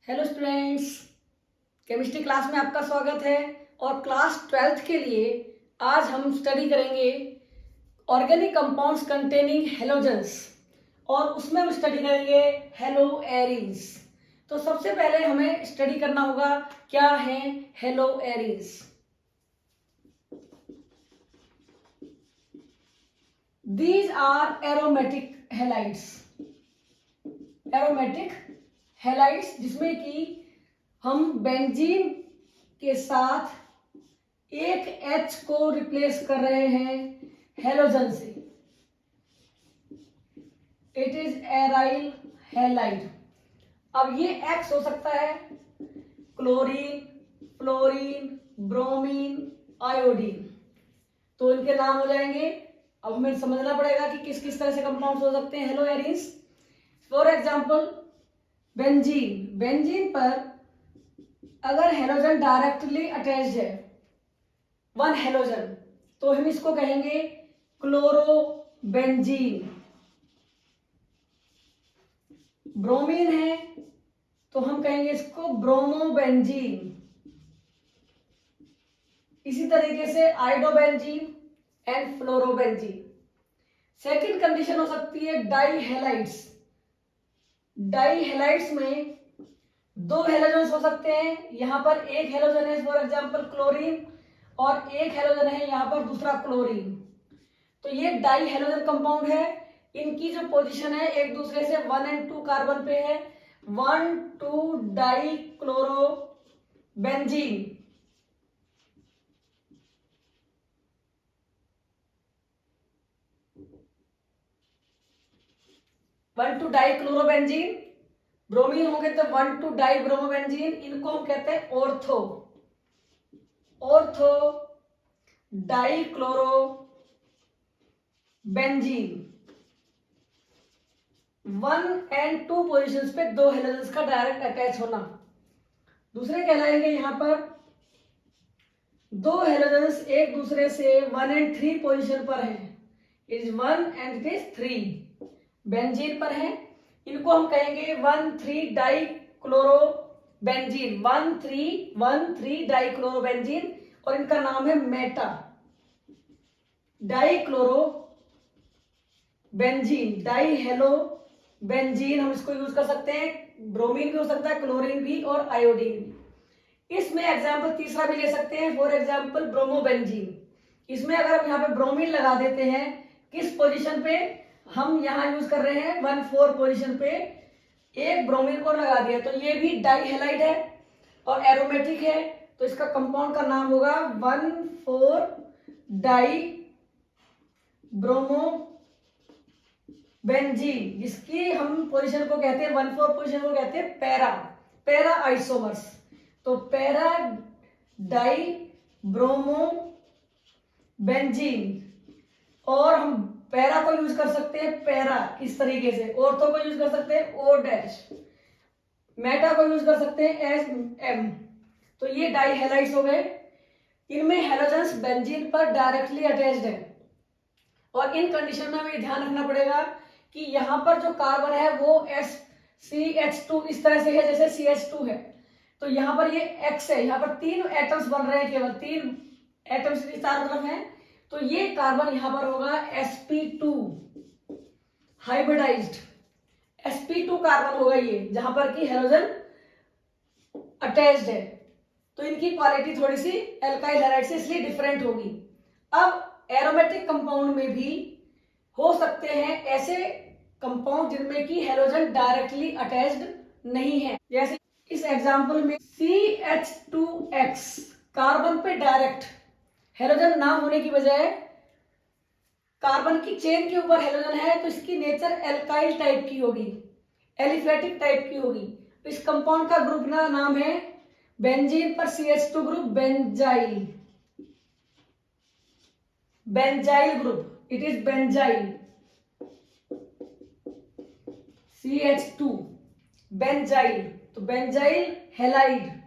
Hello students, chemistry class में आपका स्वागत है। और क्लास 12th के लिए आज हम स्टडी करेंगे ऑर्गेनिक कंपाउंड्स कंटेनिंग हेलोजेंस और उसमें हम स्टडी करेंगे हेलो एरीज। तो सबसे पहले हमें स्टडी करना होगा क्या है haloarenes. These are aromatic halides, aromatic halides जिसमें कि हम बेंजीन के साथ एक H को रिप्लेस कर रहे हैं हेलोजन से। It is aryl halide. अब ये X हो सकता है क्लोरीन, फ्लोरीन, ब्रोमीन, आयोडीन, तो इनके नाम हो जाएंगे। अब हमें समझना पड़ेगा कि किस किस तरह से कंपाउंड्स हो सकते हैं hello Aries. For example benzene, benzene पर अगर हेलोजन डायरेक्टली अटैच्ड है वन हेलोजन तो हम इसको कहेंगे क्लोरोबेंजीन। ब्रोमीन है तो हम कहेंगे इसको ब्रोमोबेंजीन। इसी तरीके से iodobenzene and fluorobenzene. Second condition हो सकती है डाईहेलाइड्स। डाईहेलाइड्स में दो हेलोजन हो सकते हैं। यहां पर एक हेलोजन है फॉर एग्जांपल क्लोरीन और एक हेलोजन है यहां पर दूसरा क्लोरीन, तो ये डाई हेलोजन कंपाउंड है। इनकी जो पोजीशन है एक दूसरे से 1 और 2 कार्बन पे है। 1,2 dichlorobenzene. One two dichlorobenzene. Bromine होंगे तो 1,2 डाई ब्रोमोबेंजीन। इनको हम कहते हैं ortho, ortho dichlorobenzene. 1 और 2 पोजीशंस पे दो हेलोजेंस का डायरेक्ट अटैच होना। दूसरे कहलाएंगे यहां पर दो हेलोजेंस एक दूसरे से 1 और 3 पोजीशन पर हैं। It is 1 and it is 3 benzene पर है। इनको हम कहेंगे 1,3 die chloro benzene. 1,3 die chloro benzene और इनका नाम है Meta die chloro benzene. Die hello benzene हम इसको यूज कर सकते हैं। ब्रोमीन भी हो सकता है, क्लोरीन भी और आयोडीन भी। इसमें एग्जाम्पल तीसरा भी ले सकते हैं, फॉर एग्जाम्पल ब्रोमोबेंजीन। इसमें अगर हम यहाँ पे ब्रोमीन लगा देते हैं किस पोजीशन पे, हम यहाँ यूज कर रहे हैं 1,4 पोजीशन पे एक ब्रोमीन को लगा दिया, तो ये भी डाई हेलाइड है और एरोमेटिक है। तो इसका कंपाउंड का नाम होगा 1,4 डाई ब्रोमो बेंजीन, जिसकी हम पोजीशन को कहते हैं 1,4 पोजीशन को कहते हैं पैरा आइसोमर्स। तो पैरा डाई ब्रोमो बेंजीन। और हम पैरा को यूज कर सकते हैं पैरा इस तरीके से, ऑर्थो को यूज कर सकते हैं ओ डैश, मेटा को यूज कर सकते हैं एस एम। तो ये डाई हेलाइड्स हो गए। इनमें हेलोजेंस बेंजीन पर डायरेक्टली अटैच्ड है और इन कंडीशन में हमें ध्यान रखना पड़ेगा कि यहां पर जो कार्बन है वो CH2 इस तरह से है जैसे CH2 है, तो यहां पर ये X है। यहां पर 3 एटम्स बन रहे हैं, केवल 3 एटम्स चारों तरफ हैं, तो ये कार्बन यहां पर होगा sp2 हाइब्रिडाइज्ड sp2 कार्बन होगा ये, जहां पर कि हेलोजन अटैच्ड है। तो इनकी क्वालिटी थोड़ी सी एल्काइल हैलाइड से इसलिए डिफरेंट होगी। अब एरोमेटिक कंपाउंड में भी हो सकते हैं ऐसे कंपाउंड जिनमें कि हेलोजन डायरेक्टली अटैच्ड नहीं है। जैसे इस एग्जांपल में CH2X कार्बन पे डायरेक्ट हेलोजन ना होने की बजाय कार्बन की चेन के ऊपर हेलोजन है, तो इसकी नेचर एल्काइल टाइप की होगी, एलिफेटिक टाइप की होगी। तो इस कंपाउंड का ग्रुप ना नाम है बेंजीन पर CH2 group benzyl, benzyl group. It is benzyl CH2 benzyl. तो बेंजाइल हेलाइड,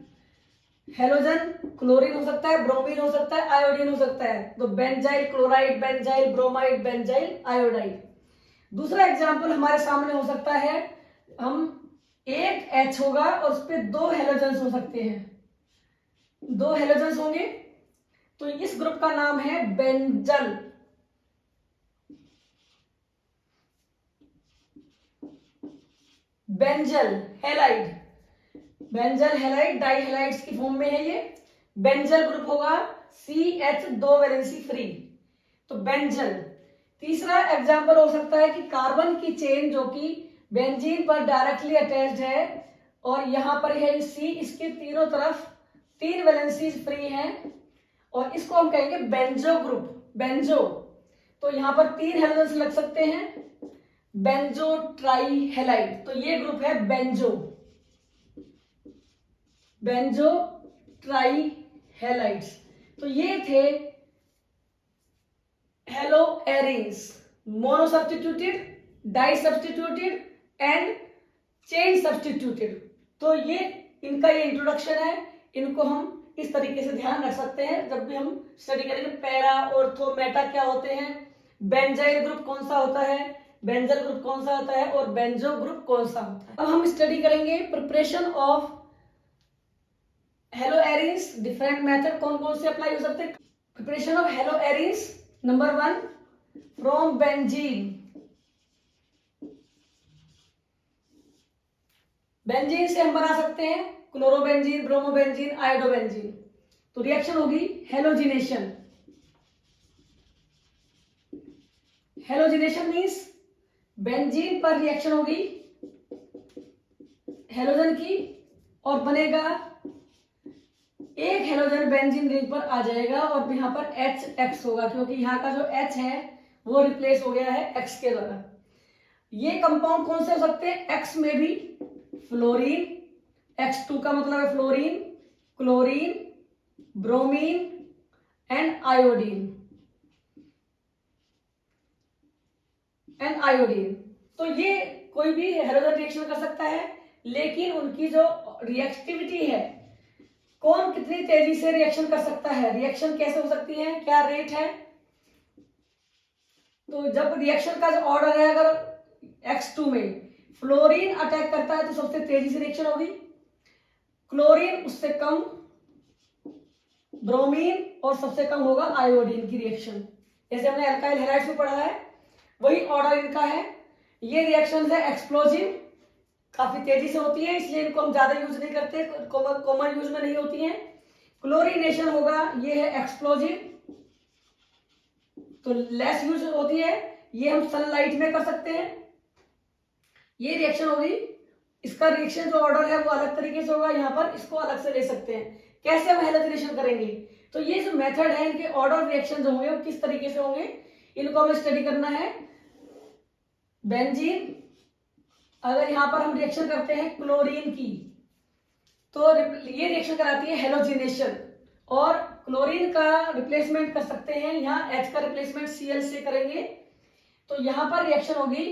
हेलोजन क्लोरीन हो सकता है, ब्रोमीन हो सकता है, आयोडीन हो सकता है। तो benzyl chloride, benzyl bromide, benzyl iodide. दूसरा एग्जांपल हमारे सामने हो सकता है, हम एक H होगा और उस पे 2 हेलोजेंस हो सकते हैं, 2 हेलोजेंस होंगे, तो इस ग्रुप का नाम है benzal. Benzal halide, benzal halide dihalides की फॉर्म में है ये। बेंजल ग्रुप होगा CH 2 वैलेंसी फ्री, तो बेंजल। तीसरा एग्जांपल हो सकता है कि कार्बन की चेन जो कि बेंजीन पर डायरेक्टली अटैच्ड है और यहां पर है C, इसके तीनों तरफ 3 वैलेंसीज फ्री हैं और इसको हम कहेंगे बेंजो ग्रुप, बेंजो। तो यहां पर 3 हेलोजेंस लग सकते हैं, बेंजो ट्राई हैलाइड, तो ये ग्रुप है बेंजो, बेंजो ट्राई हैलाइड्स। तो ये थे haloarenes, monosubstituted, disubstituted and chain substituted. तो ये इनका ये इंट्रोडक्शन है, इनको हम इस तरीके से ध्यान रख सकते हैं जब भी हम स्टडी करेंगे। पैरा, ऑर्थो, मेटा क्या होते हैं, बेंजाइल ग्रुप कौन सा होता है, बेंजल ग्रुप कौन सा होता है और बेंजो ग्रुप कौन सा होता है। अब हम स्टडी करेंगे preparation of hello arenes, different method कौन कौन से अप्लाई हो सकते हैं। Preparation of hello arenes, number 1 from benzene. Benzene से हम बना सकते हैं क्लोरोबेंजीन, ब्रोमोबेंजीन, आयोडोबेंजीन। तो रिएक्शन होगी हेलोजिनेशन। हेलोजिनेशन मींस बेंजीन पर रिएक्शन होगी हेलोजन की और बनेगा एक हेलोजन बेंजीन रिंग पर आ जाएगा और यहाँ पर HX होगा क्योंकि यहाँ का जो H है वो रिप्लेस हो गया है X के द्वारा। ये कंपाउंड कौन से हो सकते हैं, X में भी फ्लोरीन, X2 का मतलब है fluorine, chlorine, bromine and iodine, तो ये कोई भी हेलोजन रिएक्शन कर सकता है, लेकिन उनकी जो रिएक्टिविटी है, कौन कितनी तेजी से रिएक्शन कर सकता है, रिएक्शन कैसे हो सकती है, क्या रेट है। तो जब रिएक्शन का जो ऑर्डर है, अगर X2 में फ्लोरीन अटैक करता है तो सबसे तेजी से रिएक्शन होगी, क्लोरीन उससे कम, ब्रोमीन और सबसे कम होगा आयोडीन की रिएक्शन। जैसे हमने अल्काइल हैलाइड्स में पढ़ा है वही ऑर्डर इनका है। ये रिएक्शन है एक्सप्लोजिव, काफी तेजी से होती है इसलिए इनको हम ज्यादा यूज नहीं करते, कॉमन यूज में नहीं होती है। क्लोरीनेशन होगा, ये है एक्सप्लोजिव तो लेस यूज होती है, ये हम सनलाइट में कर सकते हैं। ये रिएक्शन होगी, इसका रिएक्शन जो ऑर्डर है वो अलग तरीके से होगा, यहाँ पर इसको अलग से ले सकते हैं। कैसे हम हेलोजिनेशन करेंगे, तो ये जो मेथड है इनके ऑर्डर रिएक्शन जो होंगे वो किस तरीके से होंगे, इनको हमें स्टडी करना है। बेंजीन, अगर यहां पर हम रिएक्शन करते हैं क्लोरीन की तो ये रिएक्शन कराती है हेलोजिनेशन और क्लोरीन का रिप्लेसमेंट कर सकते हैं, यहाँ H का रिप्लेसमेंट Cl से करेंगे तो यहां पर रिएक्शन होगी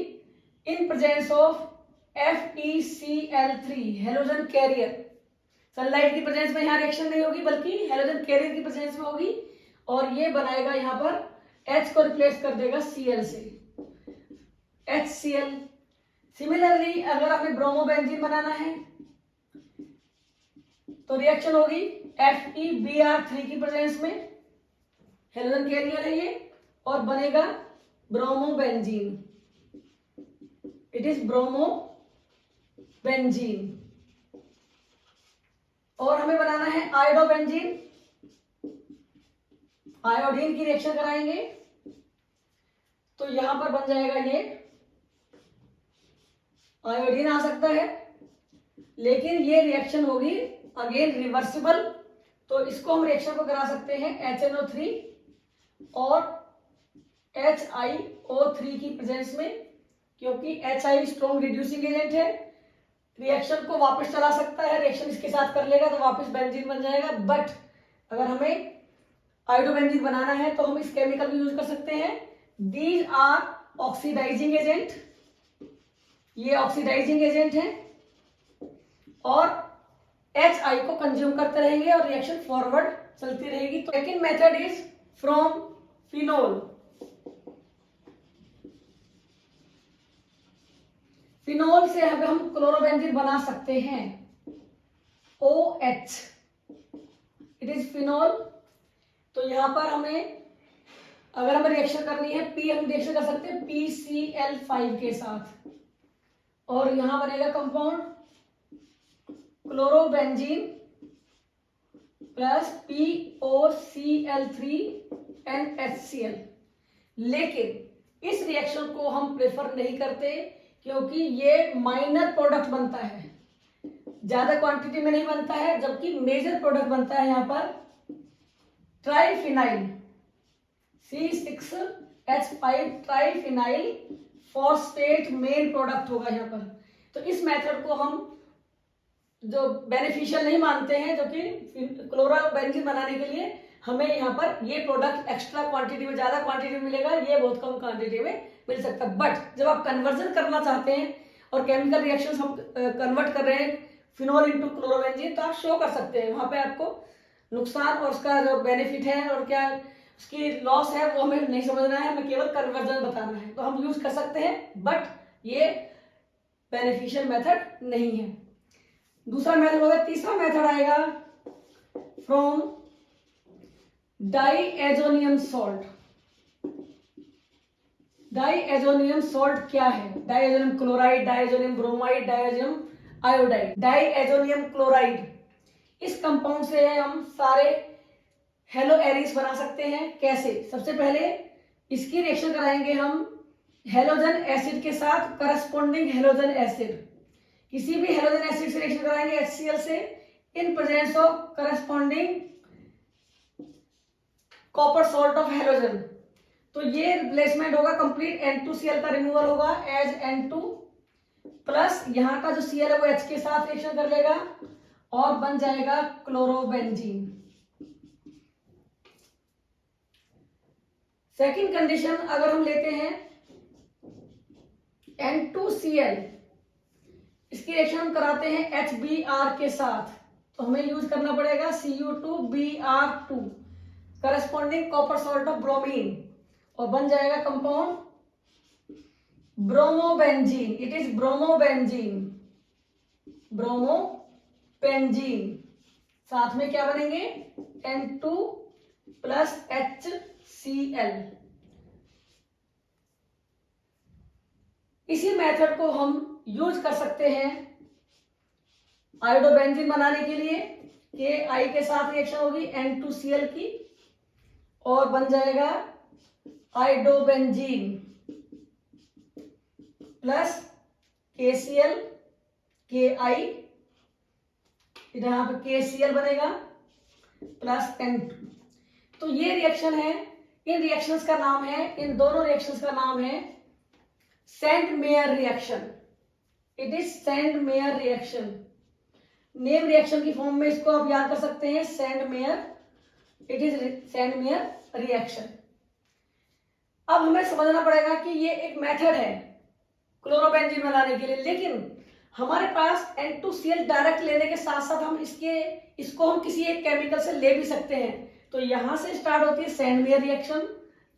in presence of FeCl3 halogen carrier. Sunlight की प्रेजेंस में यहाँ रिएक्शन नहीं होगी बल्कि हेलोजन कैरियर की प्रेजेंस में होगी और ये बनाएगा यहाँ पर H को रिप्लेस कर देगा Cl से, HCl। सिमिलरली अगर आपने ब्रोमोबेंजीन बनाना है तो रिएक्शन होगी FeBr3 की प्रेजेंस में, हेलोजन कैरियर है ये और बनेगा ब्रोमोबेंजीन, इट इज ब्रोमोबेंजीन। और हमें बनाना है आयोडोबेंजीन, आयोडीन की रिएक्शन कराएंगे तो यहां पर बन जाएगा ये आयोडीन आ सकता है, लेकिन ये रिएक्शन होगी अगेन रिवर्सिबल, तो इसको हम रिएक्शन को करा सकते हैं HNO3 और HiO3 की प्रेजेंस में, क्योंकि Hi स्ट्रॉन्ग रिड्यूसिंग एजेंट है, रिएक्शन को वापस चला सकता है, रिएक्शन इसके साथ कर लेगा तो वापस बेंजीन बन जाएगा। बट अगर हमें आयोडोबेंजीन बनाना है तो हम इस केमिकल को यूज कर सकते हैं। दीज आर ऑक्सीडाइजिंग एजेंट, ये ऑक्सीडाइजिंग एजेंट है और Hi को कंज्यूम करते रहेंगे और रिएक्शन फॉरवर्ड चलती रहेगी। तो second method is from phenol. Phenol से हम क्लोरोबेंजीन बना सकते हैं OH, इट इज फिनोल। तो यहां पर हमें अगर हमें रिएक्शन करनी है हम रिएक्शन कर सकते हैं PCl5 के साथ, और यहां बनेगा कंपाउंड क्लोरोबेंजीन प्लस POCl3NHCl। लेकिन इस रिएक्शन को हम प्रेफर नहीं करते क्योंकि ये माइनर प्रोडक्ट बनता है, ज्यादा क्वांटिटी में नहीं बनता है, जबकि मेजर प्रोडक्ट बनता है यहां पर triphenyl C6H5 triphenyl phosphate main product होगा यहां पर। तो इस मेथड को हम जो बेनिफिशियल नहीं मानते हैं, जो कि क्लोरोबेंजीन बनाने के लिए हमें यहाँ पर ये प्रोडक्ट एक्स्ट्रा क्वांटिटी में, ज्यादा क्वांटिटी में मिलेगा, ये बहुत कम क्वांटिटी में मिल सकता है। बट जब आप कन्वर्जन करना चाहते हैं और केमिकल रिएक्शन हम कन्वर्ट कर रहे हैं फिनोल इनटू क्लोरोबेंजीन, तो आप शो कर सकते हैं वहां पे आपको नुकसान और उसका जो बेनिफिट है और क्या उसकी लॉस है वो हमें नहीं समझना है, हमें केवल कन्वर्जन बताना है। तो हम यूज कर सकते हैं, बट ये बेनिफिशियल मेथड नहीं है। दूसरा मेथड होगा, तीसरा मेथड आएगा from diazonium salt. Diazonium salt क्या है? Diazonium chloride, diazonium bromide, diazonium iodide. Diazonium chloride, इस कंपाउंड से हम सारे हेलो एरिस बना सकते हैं। कैसे? सबसे पहले इसकी रिएक्शन कराएंगे हम हेलोजन एसिड के साथ, करस्पॉन्डिंग हेलोजन एसिड। किसी भी हेलोजन एसिड से रिएक्शन कराएंगे HCl से इन presence of corresponding copper salt of halogen. तो ये रिप्लेसमेंट होगा कंप्लीट, N2Cl का रिमूवल होगा एज N2 प्लस यहाँ का जो Cl है वो H के साथ रिएक्शन कर लेगा और बन जाएगा क्लोरोबेंजीन। सेकंड कंडीशन अगर हम लेते हैं N2Cl, इसकी रिएक्शन हम कराते हैं HBr के साथ, तो हमें यूज करना पड़ेगा Cu2Br2 corresponding copper salt of bromine, और बन जाएगा compound bromobenzene. It is bromobenzene, bromobenzene. साथ में क्या बनेंगे? N2 plus HCl। इसी मेथड को हम यूज कर सकते हैं आयोडोबेंजीन बनाने के लिए। KI के साथ रिएक्शन होगी N2Cl की और बन जाएगा आयोडोबेंजीन प्लस KCl, KI, यहां पे KCl बनेगा प्लस N2। तो ये रिएक्शन है, इन रिएक्शंस का नाम है, इन दोनों रिएक्शंस का नाम है Sandmeyer reaction. It is Sandmeyer reaction. Name reaction की फॉर्म में इसको आप याद कर सकते हैं, Sandmeyer. It is Sandmeyer reaction. अब हमें समझना पड़ेगा कि ये एक मेथड है क्लोरोबेंजीन बनाने के लिए, लेकिन हमारे पास N2Cl डायरेक्ट लेने के साथ साथ हम इसको हम किसी एक केमिकल से ले भी सकते हैं। तो यहां से स्टार्ट होती है सेंट मेयर रिएक्शन,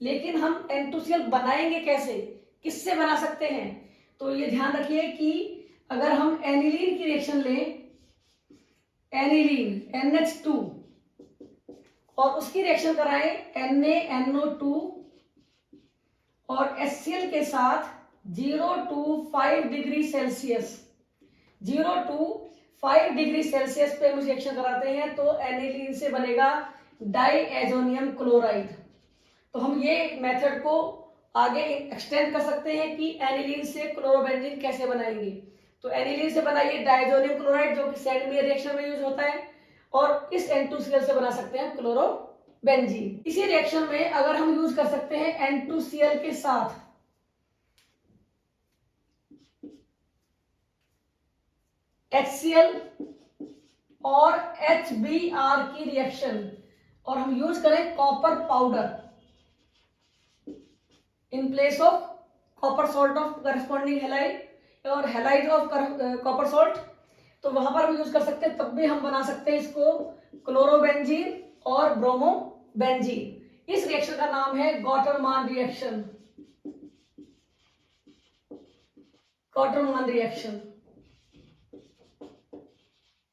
लेकिन हम N2Cl बनाएंगे कैसे, किससे बना सकते हैं? तो ये ध्यान रखिए कि अगर हम एनिलीन की रिएक्शन लें, एनिलीन NH2, और उसकी रिएक्शन कराएं NaNO2 और HCl के साथ 0 to 5 degree Celsius, 0 to 5 degree Celsius पे हम रिएक्शन कराते हैं, तो एनिलीन से बनेगा डाईएजोनियम क्लोराइड। तो हम ये मेथड को आगे एक्सटेंड कर सकते हैं कि एनिलीन से क्लोरोबेंजीन कैसे बनाएंगे। तो एनिलीन से बनाइए डाइजोनियम क्लोराइड, जो कि सेंट मेयर रिएक्शन में यूज होता है, और इस N2Cl से बना सकते हैं क्लोरोबेंजीन। इसी रिएक्शन में अगर हम यूज कर सकते हैं N2Cl के साथ HCl और HBr की रिएक्शन, और हम यूज करें copper powder in place of copper salt of corresponding halide और हेलाइड ऑफ कॉपर सॉल्ट, तो वहां पर हम यूज कर सकते हैं, तब भी हम बना सकते हैं इसको क्लोरोबेंजीन और ब्रोमोबेंजीन। इस रिएक्शन का नाम है Gattermann reaction. Gattermann reaction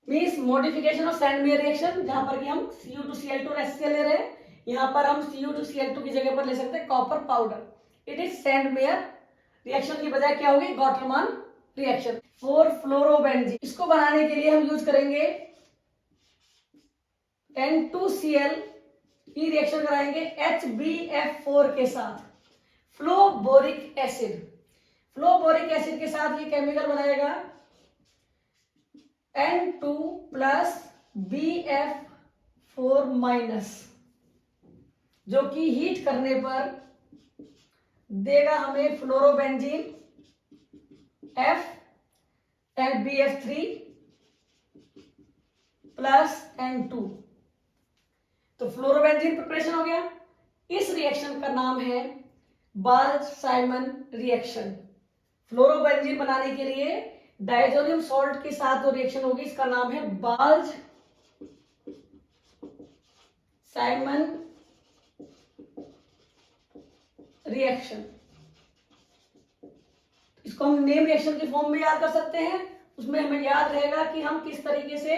means modification of Sandmeyer reaction, जहां पर कि हम Cu2Cl2 और HCl ले रहे हैं, यहां पर हम Cu2Cl2 की जगह पर ले सकते हैं copper powder. It is Sandmeyer reaction की बजाय क्या होगी, क्वार्टरमान रिएक्शन। 4 फ्लोरोबेंजीन, इसको बनाने के लिए हम यूज करेंगे N2Cl की रिएक्शन कराएंगे HbF4 के साथ फ्लोबोरिक एसिड। फ्लोबोरिक एसिड के साथ ये केमिकल बनाएगा N2 प्लस BF4 माइनस, जो कि हीट करने पर देगा हमें fluorobenzene F and BF3 plus N2। तो फ्लोरोबेंजीन प्रिपरेशन हो गया। इस रिएक्शन का नाम है बाल्ज-साइमन रिएक्शन। फ्लोरोबेंजीन बनाने के लिए डाइजोनियम सॉल्ट के साथ जो रिएक्शन होगी इसका नाम है बाल्ज साइमन रिएक्शन। इसको हम नेम रिएक्शन के फॉर्म में याद कर सकते हैं। उसमें हमें याद रहेगा कि हम किस तरीके से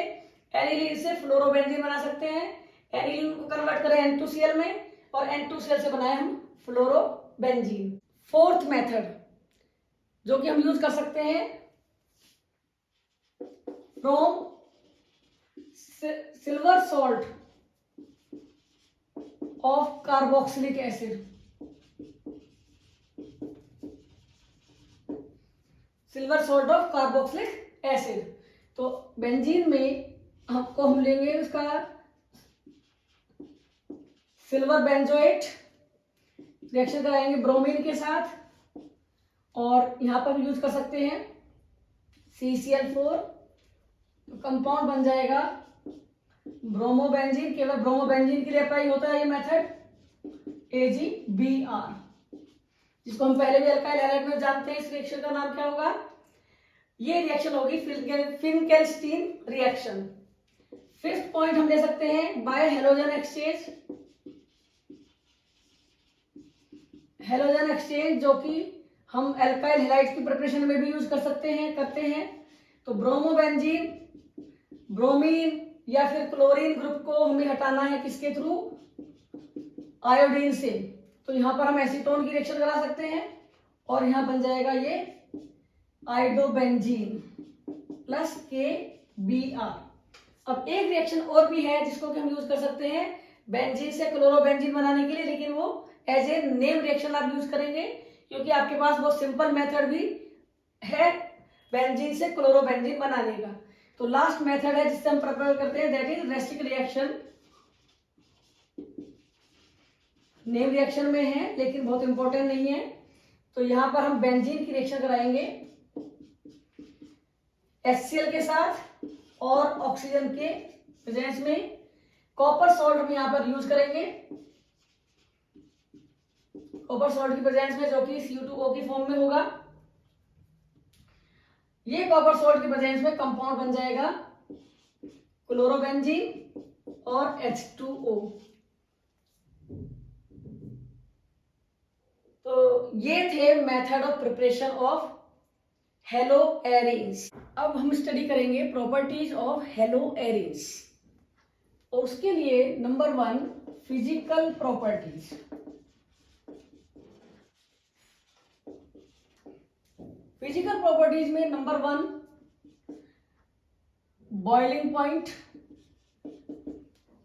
एनिलीन से फ्लोरोबेंजीन बना सकते हैं। एनिलीन को कन्वर्ट करें N2Cl में और N2Cl से बनाए हम फ्लोरोबेंजीन। फोर्थ मेथड जो कि हम यूज कर सकते हैं from silver salt of carboxylic acid. Silver salt of carboxylic acid. तो बेंजीन में आपको हम लेंगे उसका सिल्वर बेंजोएट, रिएक्शन कराएंगे ब्रोमीन के साथ और यहां पर यूज कर सकते हैं CCl4। तो कंपाउंड बन जाएगा ब्रोमोबेंजीन। केवल ब्रोमोबेंजीन के लिए अप्लाई होता है ये मेथड AgBr, जिसको हम पहले भी अल्काइल हैलाइड में जानते हैं। इस रिएक्शन का नाम क्या होगा, ये रिएक्शन होगी फिनकेल्स्टीन रिएक्शन। फिफ्थ पॉइंट हम ले सकते हैं bye halogen exchange. Halogen exchange जो कि हम अल्काइल हैलाइड्स की प्रिपरेशन में भी यूज कर सकते हैं, करते हैं। तो ब्रोमोबेंजीन, ब्रोमीन या फिर क्लोरीन ग्रुप को हमें हटाना है किसके थ्रू, आयोडीन से। तो यहां पर हम एसीटोन की रिएक्शन करा सकते हैं और यहां बन जाएगा ये आइडोबेंजीन प्लस KBr। अब एक रिएक्शन और भी है जिसको कि हम यूज कर सकते हैं बेंजीन से क्लोरोबेंजीन बनाने के लिए, लेकिन वो एज ए नेम रिएक्शन आप यूज करेंगे क्योंकि आपके पास बहुत सिंपल मेथड भी है बेंजीन से क्लोरोबेंजीन बनाने का। तो लास्ट मेथड है जिससे हम प्रिपेयर करते हैं, that is Reichstag reaction. Name reaction में है लेकिन बहुत इंपॉर्टेंट नहीं है। तो यहां पर हम बेंजीन की रिएक्शन कराएंगे HCl के साथ और ऑक्सीजन के प्रेजेंस में। कॉपर सॉल्ट हम यहां पर यूज करेंगे कॉपर सॉल्ट की प्रेजेंस में, जो कि Cu2O की फॉर्म में होगा। ये कॉपर सॉल्ट की प्रेजेंस में कंपाउंड बन जाएगा क्लोरोबेंजीन और H2O। तो ये थे method of preparation of hello arenes. अब हम स्टडी करेंगे प्रॉपर्टीज ऑफ हेलो एरीन्स और उसके लिए number 1 physical properties. Physical properties में number 1 boiling point.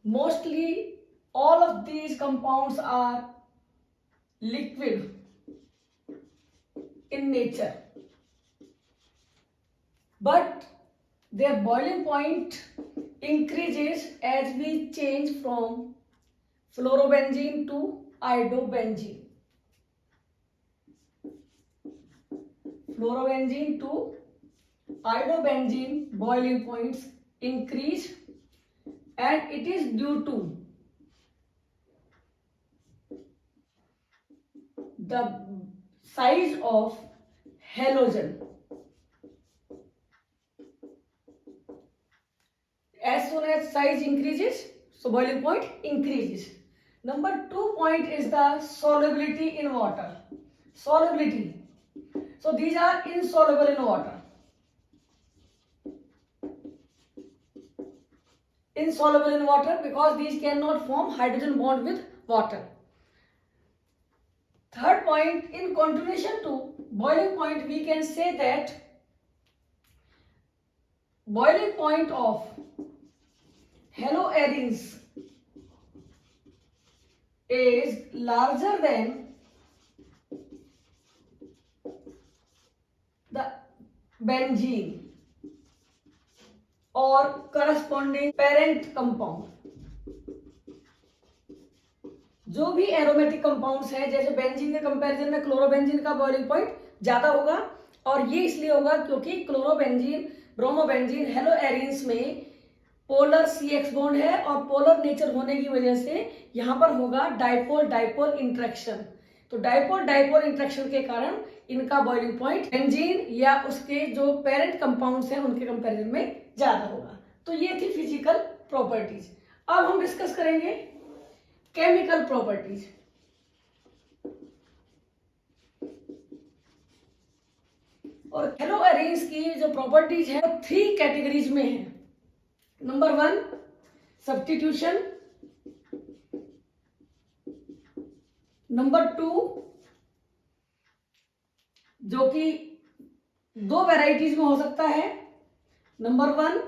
Mostly all of these compounds are liquid in nature, but their boiling point increases as we change from fluorobenzene to iodobenzene. Fluorobenzene to iodobenzene boiling points increase, and it is due to the size of halogen. As soon as size increases, so boiling point increases. Number 2 point is the solubility in water. Solubility. So these are insoluble in water. Insoluble in water because these cannot form hydrogen bond with water. Third point, in continuation to boiling point, we can say that boiling point of haloarenes is larger than the benzene or corresponding parent compound. जो भी aromatic compounds हैं, जैसे benzene के comparison में chlorobenzene का boiling point ज्यादा होगा, और ये इसलिए होगा क्योंकि क्लोरोबेंजीन, ब्रोमोबेंजीन, हेलोएरीन्स में पोलर CX बॉन्ड है और पोलर नेचर होने की वजह से यहां पर होगा डाइपोल डाइपोल इंटरेक्शन। तो डाइपोल डाइपोल इंटरेक्शन के कारण इनका बॉइलिंग पॉइंट बेंजीन या उसके जो पेरेंट कंपाउंड्स हैं उनके कंपैरिजन में ज्यादा होगा। तो ये थी फिजिकल प्रॉपर्टीज। अब हम डिस्कस करेंगे केमिकल प्रॉपर्टीज। और हेलोएरीन्स की जो प्रॉपर्टीज है वो 3 कैटेगरीज में है। नंबर 1 सब्स्टिट्यूशन, नंबर 2 जो कि 2 वैरायटीज में हो सकता है। Number 1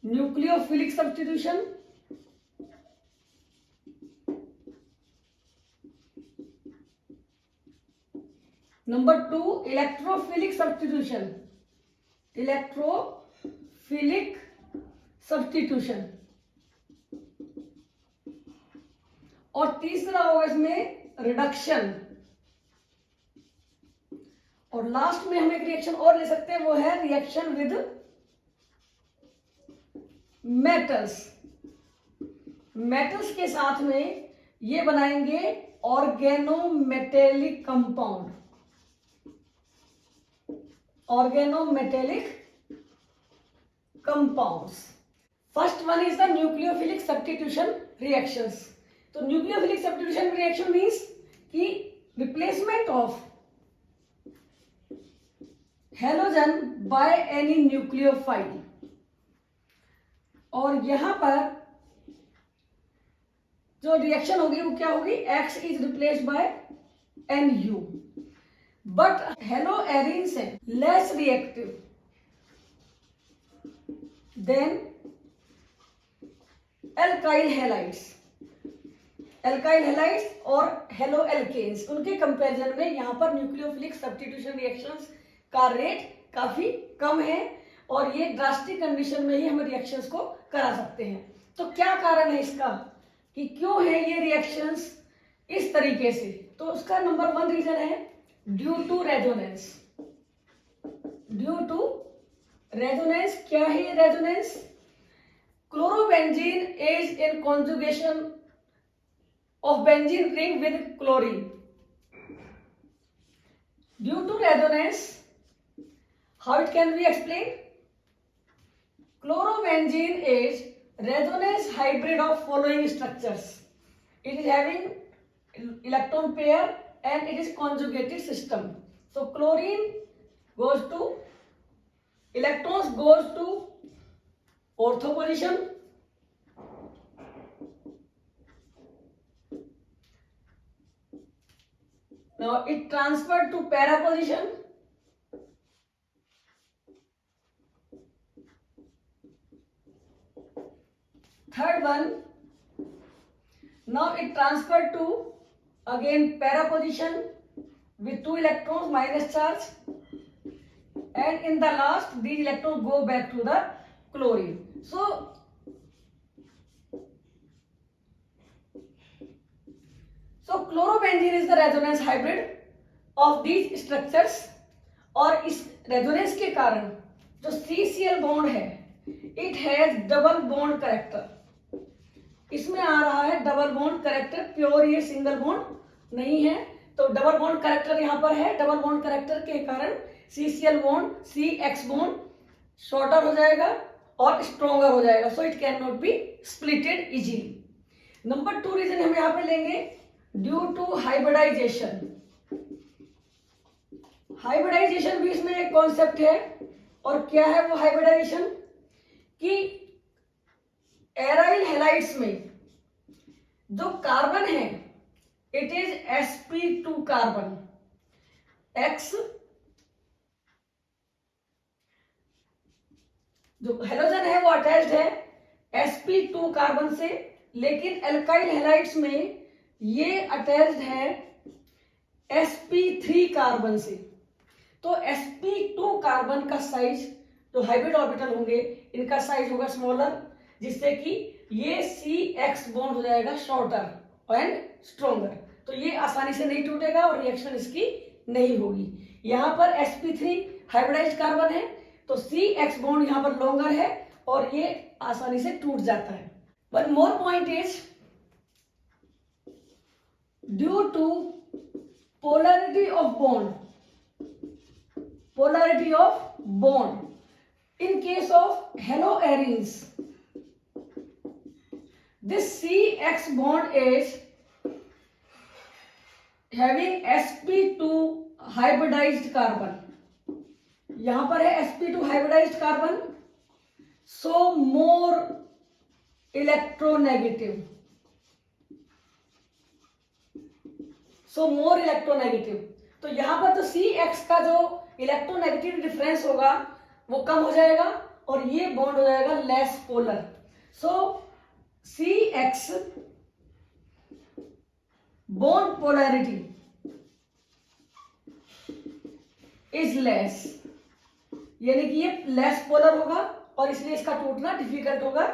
nucleophilic substitution, number 2 electrophilic substitution, electrophilic substitution, और तीसरा होगा इसमें रिडक्शन। और लास्ट में हम एक रिएक्शन और ले सकते हैं, वो है रिएक्शन विद मेटल्स। मेटल्स के साथ में ये बनाएंगे organometallic compound, organometallic compounds. First one is the nucleophilic substitution reactions. तो न्यूक्लियोफिलिक सब्स्टिट्यूशन रिएक्शन मींस कि replacement of halogen by any nucleophile. और यहां पर जो रिएक्शन होगी वो क्या होगी, X is replaced by NU। But haloarenes is less reactive than alkyl halides. Alkyl halides और हेलोएल्केन्स, उनके कंपैरिजन में यहां पर न्यूक्लियोफिलिक सब्स्टिट्यूशन रिएक्शंस का रेट काफी कम है, और ये ड्रास्टिक कंडीशन में ही हम रिएक्शंस को करा सकते हैं। तो क्या कारण है इसका कि क्यों है ये रिएक्शंस इस तरीके से? तो उसका नंबर 1 रीजन है due to resonance. Due to resonance. क्या है ये resonance? Chlorobenzene is in conjugation of benzene ring with chlorine. Due to resonance, how it can be explained? Chlorobenzene is resonance hybrid of following structures. It is having electron pair and it is conjugated system. So chlorine goes to, electrons goes to ortho position, now it transferred to para position, third one, now it transferred to again para position with 2 electrons minus charge, and in the last these electrons go back to the chlorine. So chlorobenzene is the resonance hybrid of these structures, और इस resonance के कारण जो CCl bond है it has double bond character. इसमें आ रहा है double bond character, pure ये सिंगल बॉन्ड नहीं है, तो डबल बॉन्ड करेक्टर यहां पर है। डबल बॉन्ड करेक्टर के कारण CCl bond CX bond shorter हो जाएगा और स्ट्रॉन्गर हो जाएगा, so it can not be splitted easily. Number 2 reason हम यहां पे लेंगे ड्यू टू हाइब्रिडाइजेशन। हाइब्रिडाइजेशन भी इसमें एक कॉन्सेप्ट है। और क्या है वो हाइब्रिडाइजेशन? कि एराइल हैलाइड्स में जो कार्बन है it is sp2 carbon, x जो हेलोजन है वो अटैच्ड है sp2 कार्बन से, लेकिन एल्काइल हैलाइड्स में ये अटैच्ड है sp3 कार्बन से। तो sp2 कार्बन का साइज जो हाइब्रिड ऑर्बिटल होंगे इनका साइज होगा स्मॉलर, जिससे कि ये CX बॉन्ड हो जाएगा शॉर्टर एंड स्ट्रॉन्गर। तो ये आसानी से नहीं टूटेगा और रिएक्शन इसकी नहीं होगी। यहां पर sp3 हाइब्रिडाइज्ड कार्बन है तो CX बॉन्ड यहां पर लॉन्गर है और ये आसानी से टूट जाता है। One more point is due to polarity of bond in case of haloarenes, this CX bond is having sp2 hybridized carbon, यहां पर है sp2 hybridized carbon, so more electronegative, तो यहां पर तो CX का जो इलेक्ट्रोनेगेटिव डिफरेंस होगा वो कम हो जाएगा और ये बॉन्ड हो जाएगा less polar. So CX bond polarity is less, यानी कि ये लेस पोलर होगा और इसलिए इसका टूटना डिफिकल्ट होगा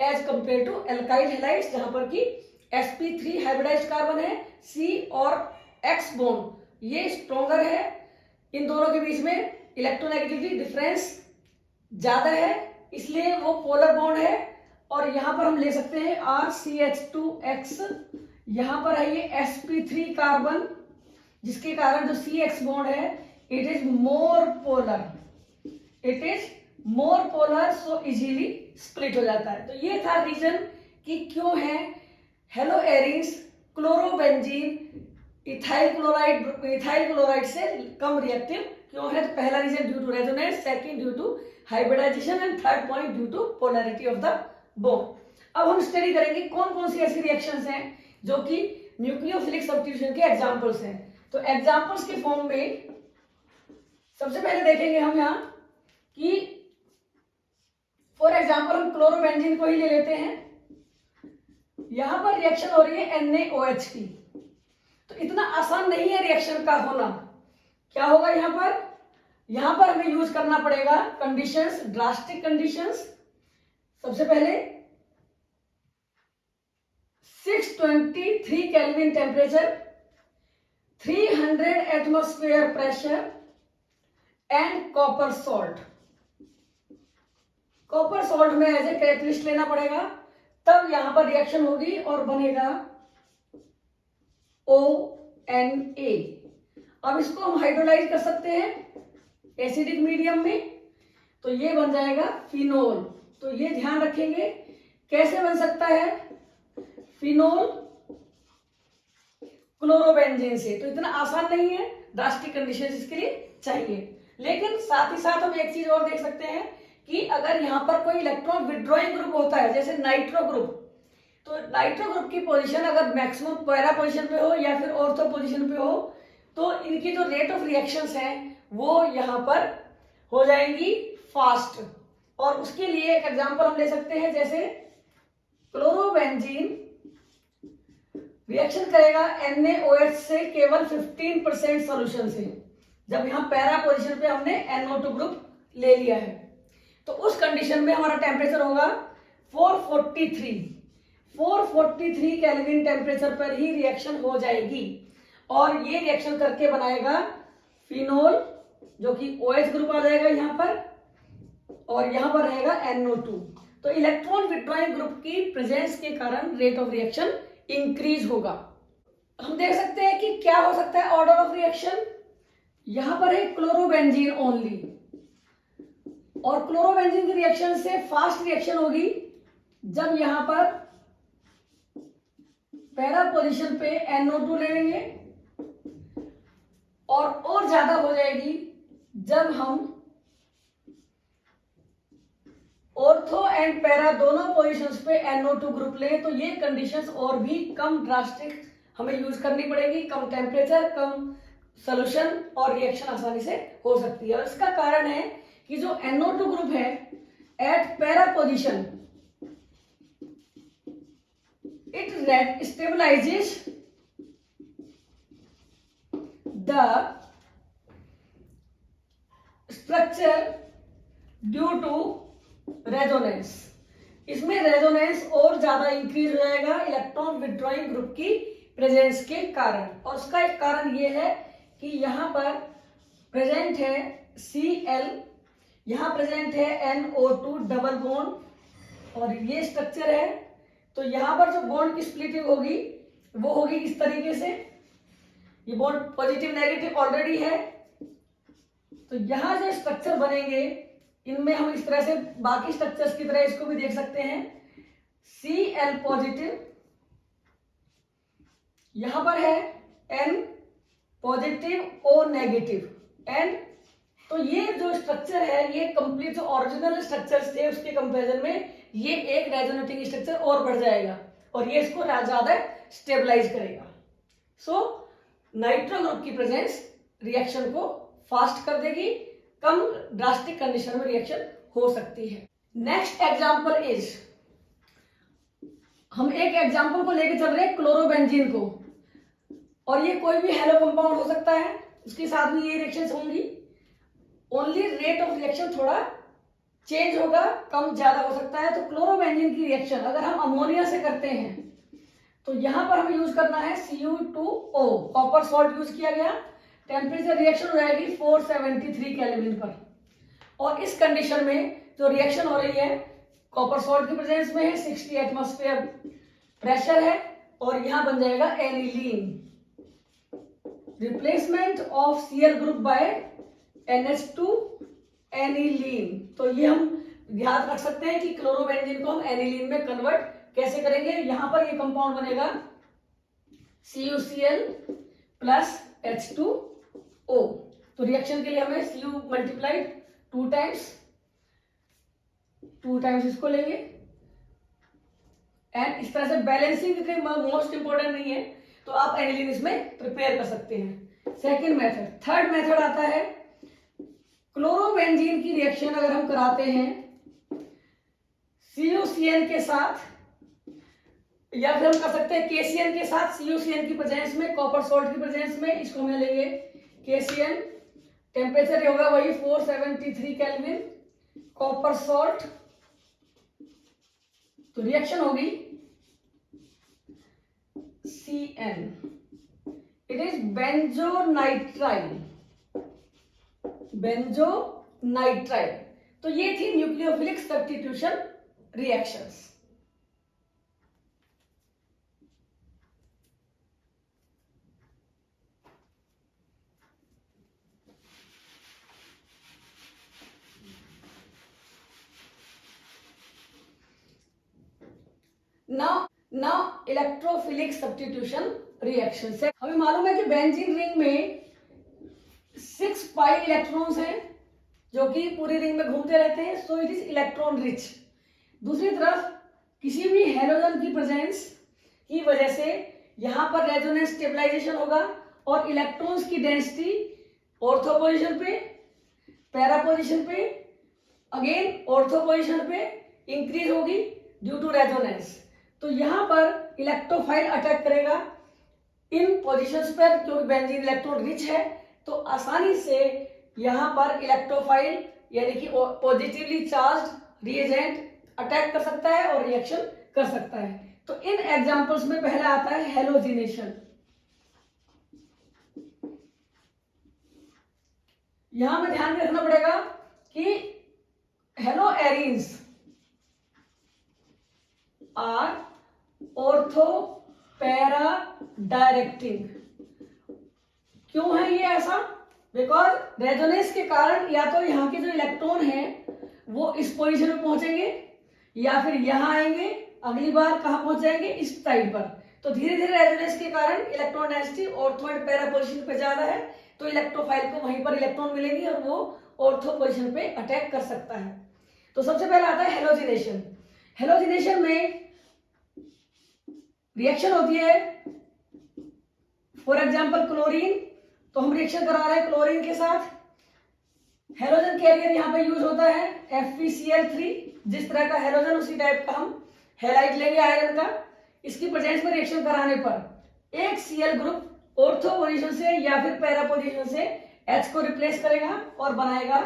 as compare to alkyl halides, जहां पर कि sp3 हाइब्रिडाइज्ड कार्बन है, C और X बॉन्ड ये स्ट्रॉन्गर है, इन दोनों के बीच में इलेक्ट्रोनेगेटिविटी डिफरेंस ज्यादा है इसलिए वो पोलर बॉन्ड है। और यहां पर हम ले सकते हैं RCH2X, यहां पर है ये sp3 कार्बन, जिसके कारण जो CX बॉन्ड है it is more polar, so easily split हो जाता है। तो ये था रीजन कि क्यों है हेलोएरीन्स क्लोरोबेंजीन इथाइल क्लोराइड से कम रिएक्टिव क्यों है? तो पहला reason due to resonance, second due to hybridization and third point due to polarity of the bond. अब हम स्टडी करेंगे कौन कौन सी ऐसी रिएक्शंस हैं जो कि न्यूक्लियोफिलिक सब्स्टिट्यूशन के एग्जांपल्स हैं। तो एग्जांपल्स के फॉर्म में सबसे पहले देखेंगे हम यहाँ कि फॉर एग्जांपल हम क्लोरोबेंजीन को ही ले लेते हैं। यहां पर रिएक्शन हो रही है NaOH की, तो इतना आसान नहीं है रिएक्शन का होना। क्या होगा यहां पर हमें यूज करना पड़ेगा कंडीशंस, ड्रास्टिक कंडीशंस। सबसे पहले 623 kelvin temperature, 300 atmosphere pressure and copper salt. Copper salt में एज ए कैटलिस्ट लेना पड़ेगा, तब यहां पर रिएक्शन होगी और बनेगा ONA। अब इसको हम हाइड्रोलाइज कर सकते हैं एसिडिक मीडियम में, तो ये बन जाएगा फिनोल। तो ये ध्यान रखेंगे कैसे बन सकता है फिनोल क्लोरोबेंजीन से। तो इतना आसान नहीं है, ड्रास्टिक कंडीशंस इसके लिए चाहिए। लेकिन साथ ही साथ हम एक चीज और देख सकते हैं कि अगर यहां पर कोई इलेक्ट्रॉन विड्रॉइंग ग्रुप होता है जैसे नाइट्रो ग्रुप, तो नाइट्रो ग्रुप की पोजीशन अगर मैक्सिमम पैरा पोजीशन पे हो या फिर ऑर्थो पोजीशन पे हो तो इनकी जो रेट ऑफ रिएक्शंस हैं वो यहां पर हो जाएंगी फास्ट। और उसके लिए एक एग्जांपल हम ले सकते हैं, जैसे क्लोरोबेंजीन रिएक्शन करेगा NaOH से केवल 15% सोल्यूशन से, जब यहां पैरा पोजीशन पे हमने NO2 ग्रुप ले लिया है। तो उस कंडीशन में हमारा टेम्परेचर होगा 443 केल्विन टेम्परेचर पर ही रिएक्शन हो जाएगी और ये रिएक्शन करके बनाएगा फिनोल, जो कि OH ग्रुप आ जाएगा यहां पर और यहां पर रहेगा NO2। तो इलेक्ट्रॉन विड्रॉइंग ग्रुप की प्रेजेंस के कारण रेट ऑफ रिएक्शन इंक्रीज होगा। हम देख सकते हैं कि क्या हो सकता है ऑर्डर ऑफ रिएक्शन। यहां पर है क्लोरोबेंजीन ओनली, और क्लोरोबेंजीन की रिएक्शन से फास्ट रिएक्शन होगी जब यहां पर पैरा पोजीशन पे NO2 लेंगे और ज्यादा हो जाएगी जब हम ऑर्थो एंड पैरा दोनों पोजीशंस पे NO2 ग्रुप लें, तो ये कंडीशंस और भी कम ड्रास्टिक हमें यूज करनी पड़ेगी, कम टेम्परेचर, कम सोल्यूशन, और रिएक्शन आसानी से हो सकती है। और इसका कारण है कि जो NO2 ग्रुप है at para position it stabilizes the structure due to resonance. इसमें रेजोनेंस और ज्यादा इंक्रीज हो जाएगा इलेक्ट्रॉन विड्रॉइंग ग्रुप की प्रेजेंस के कारण। और उसका एक कारण ये है कि यहां पर प्रेजेंट है Cl, यहां प्रेजेंट है NO2 डबल बॉन्ड, और ये स्ट्रक्चर है। तो यहां पर जो बॉन्ड की स्प्लिटिंग होगी वो होगी इस तरीके से, ये बॉन्ड पॉजिटिव नेगेटिव ऑलरेडी है। तो यहां जो स्ट्रक्चर बनेंगे इनमें हम इस तरह से बाकी स्ट्रक्चर्स की तरह इसको भी देख सकते हैं, Cl पॉजिटिव, यहां पर है N positive O negative, and तो ये जो स्ट्रक्चर है ये कंप्लीट जो ओरिजिनल स्ट्रक्चर्स थे उसके कंपैरिजन में ये एक रेजोनेटिंग स्ट्रक्चर और बढ़ जाएगा और ये इसको ज्यादा स्टेबलाइज करेगा। सो नाइट्रो ग्रुप की प्रेजेंस रिएक्शन को फास्ट कर देगी, कम ड्रास्टिक कंडीशन में रिएक्शन हो सकती है। नेक्स्ट एग्जांपल इज, हम एक एग्जांपल को लेके चल रहे हैं क्लोरोबेंजीन को, और ये कोई भी हेलो कंपाउंड हो सकता है, उसके साथ में ये रिएक्शंस होंगी। ओनली रेट ऑफ रिएक्शन थोड़ा चेंज होगा, कम ज्यादा हो सकता है। तो क्लोरोबेंजीन की रिएक्शन अगर हम अमोनिया से करते हैं तो यहां पर हमें यूज करना है Cu2O, कॉपर सॉल्ट यूज किया गया। टेम्परेचर रिएक्शन हो जाएगी 473 केल्विन पर, और इस कंडीशन में जो रिएक्शन हो रही है कॉपर सॉल्ट की प्रेजेंस में है, 60 एटमॉस्फेयर प्रेशर है, और यहां बन जाएगा aniline, replacement of Cl group by NH2 aniline. तो ये हम ध्यान रख सकते हैं कि क्लोरोबेंजीन को हम एनिलीन में कन्वर्ट कैसे करेंगे। यहां पर ये कंपाउंड बनेगा CuCl प्लस H2O। तो रिएक्शन के लिए हमें Cu मल्टीप्लाइड 2 टाइम्स इसको लेंगे, एंड इस तरह से बैलेंसिंग मोस्ट इंपोर्टेंट नहीं है, तो आप एनिलीन इसमें प्रिपेयर कर सकते हैं। सेकेंड मेथड, थर्ड मेथड आता है क्लोरोबेंजीन की रिएक्शन अगर हम कराते हैं CuCl के साथ, या फिर हम कर सकते हैं KCl के साथ CuCl की प्रेजेंस में, कॉपर सॉल्ट की प्रेजेंस में, इसको हम लेंगे KCl, टेम्परेचर होगा वही 473 केल्विन, कॉपर सॉल्ट, तो रिएक्शन होगी Cn, इट इज बेंजोनाइट्राइल, बेंजोनाइट्राइल। तो ये थी nucleophilic substitution reactions. Now electrophilic substitution reaction से हमें मालूम है कि बेंजीन रिंग में 6 पाई इलेक्ट्रॉन्स हैं जो कि पूरी रिंग में घूमते रहते हैं, so it is electron rich. दूसरी तरफ किसी भी हेलोजन की प्रेजेंस की वजह से यहां पर रेजोनेंस स्टेबलाइजेशन होगा और इलेक्ट्रॉन्स की डेंसिटी ऑर्थो पोजीशन पे, पैरा पोजीशन पे, अगेन ऑर्थो पोजीशन पे इंक्रीज होगी ड्यू टू रेजोनेंस। तो यहां पर इलेक्ट्रोफाइल अटैक करेगा इन पोजीशंस पर, क्योंकि बेंजीन इलेक्ट्रॉन रिच है, तो आसानी से यहां पर इलेक्ट्रोफाइल यानी कि पॉजिटिवली चार्ज्ड रिएजेंट अटैक कर सकता है और रिएक्शन कर सकता है। तो इन एग्जांपल्स में पहला आता है हेलोजिनेशन। यहां में ध्यान में रखना पड़ेगा कि haloarenes are ortho para directing. क्यों है ये ऐसा? बिकॉज रेजोनेंस के कारण या तो यहाँ के जो इलेक्ट्रॉन है वो इस पोजीशन में पहुंचेंगे या फिर यहां आएंगे, अगली बार कहां पहुंच जाएंगे, इस साइड पर। तो धीरे धीरे रेजोनेंस के कारण electron density ortho and para position पे ज्यादा है, तो इलेक्ट्रोफाइल को वहीं पर इलेक्ट्रॉन मिलेंगे और वो ऑर्थो पोजीशन पे अटैक कर सकता है। तो सबसे पहले आता है हेलोजिनेशन। हेलोजिनेशन में रिएक्शन होती है, फॉर एग्जांपल क्लोरीन, तो हम रिएक्शन करा रहे हैं क्लोरीन के साथ। हेलोजन कैरियर यहाँ पे यूज होता है FeCl3, जिस तरह का हेलोजन उसी टाइप का हम हैलाइड लेंगे आयरन का। इसकी प्रेजेंस में रिएक्शन कराने पर एक Cl ग्रुप ऑर्थो पोजीशन से या फिर पैरा पोजीशन से H को रिप्लेस करेगा और बनाएगा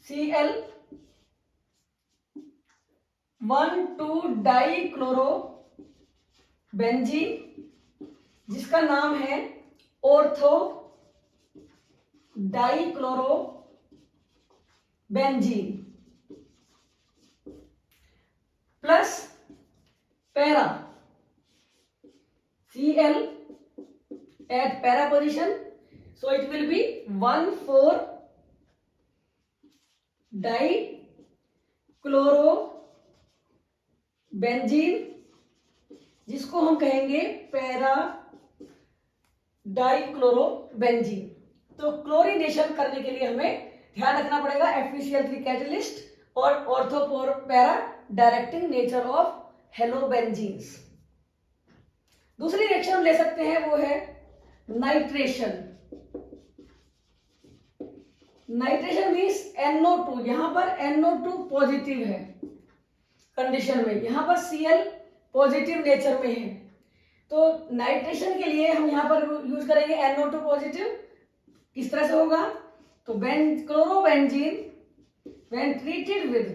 Cl1,2 डाइक्लोरो बेंजीन, जिसका नाम है ortho dichloro benzene, plus para Cl at para position, so it will be 1,4 dichloro benzene, जिसको हम कहेंगे पैरा डाइक्लोरो बेंजीन। तो क्लोरीनेशन करने के लिए हमें ध्यान रखना पड़ेगा FeCl3 कैटलिस्ट और ortho para directing nature of halobenzenes. दूसरी रिएक्शन हम ले सकते हैं, वो है नाइट्रेशन। नाइट्रेशन मीन्स NO2, यहां पर NO2 पॉजिटिव है कंडीशन में, यहां पर Cl पॉजिटिव नेचर में है। तो नाइट्रेशन के लिए हम यहां पर यूज करेंगे NO2 पॉजिटिव। किस तरह से होगा, तो chlorobenzene when treated with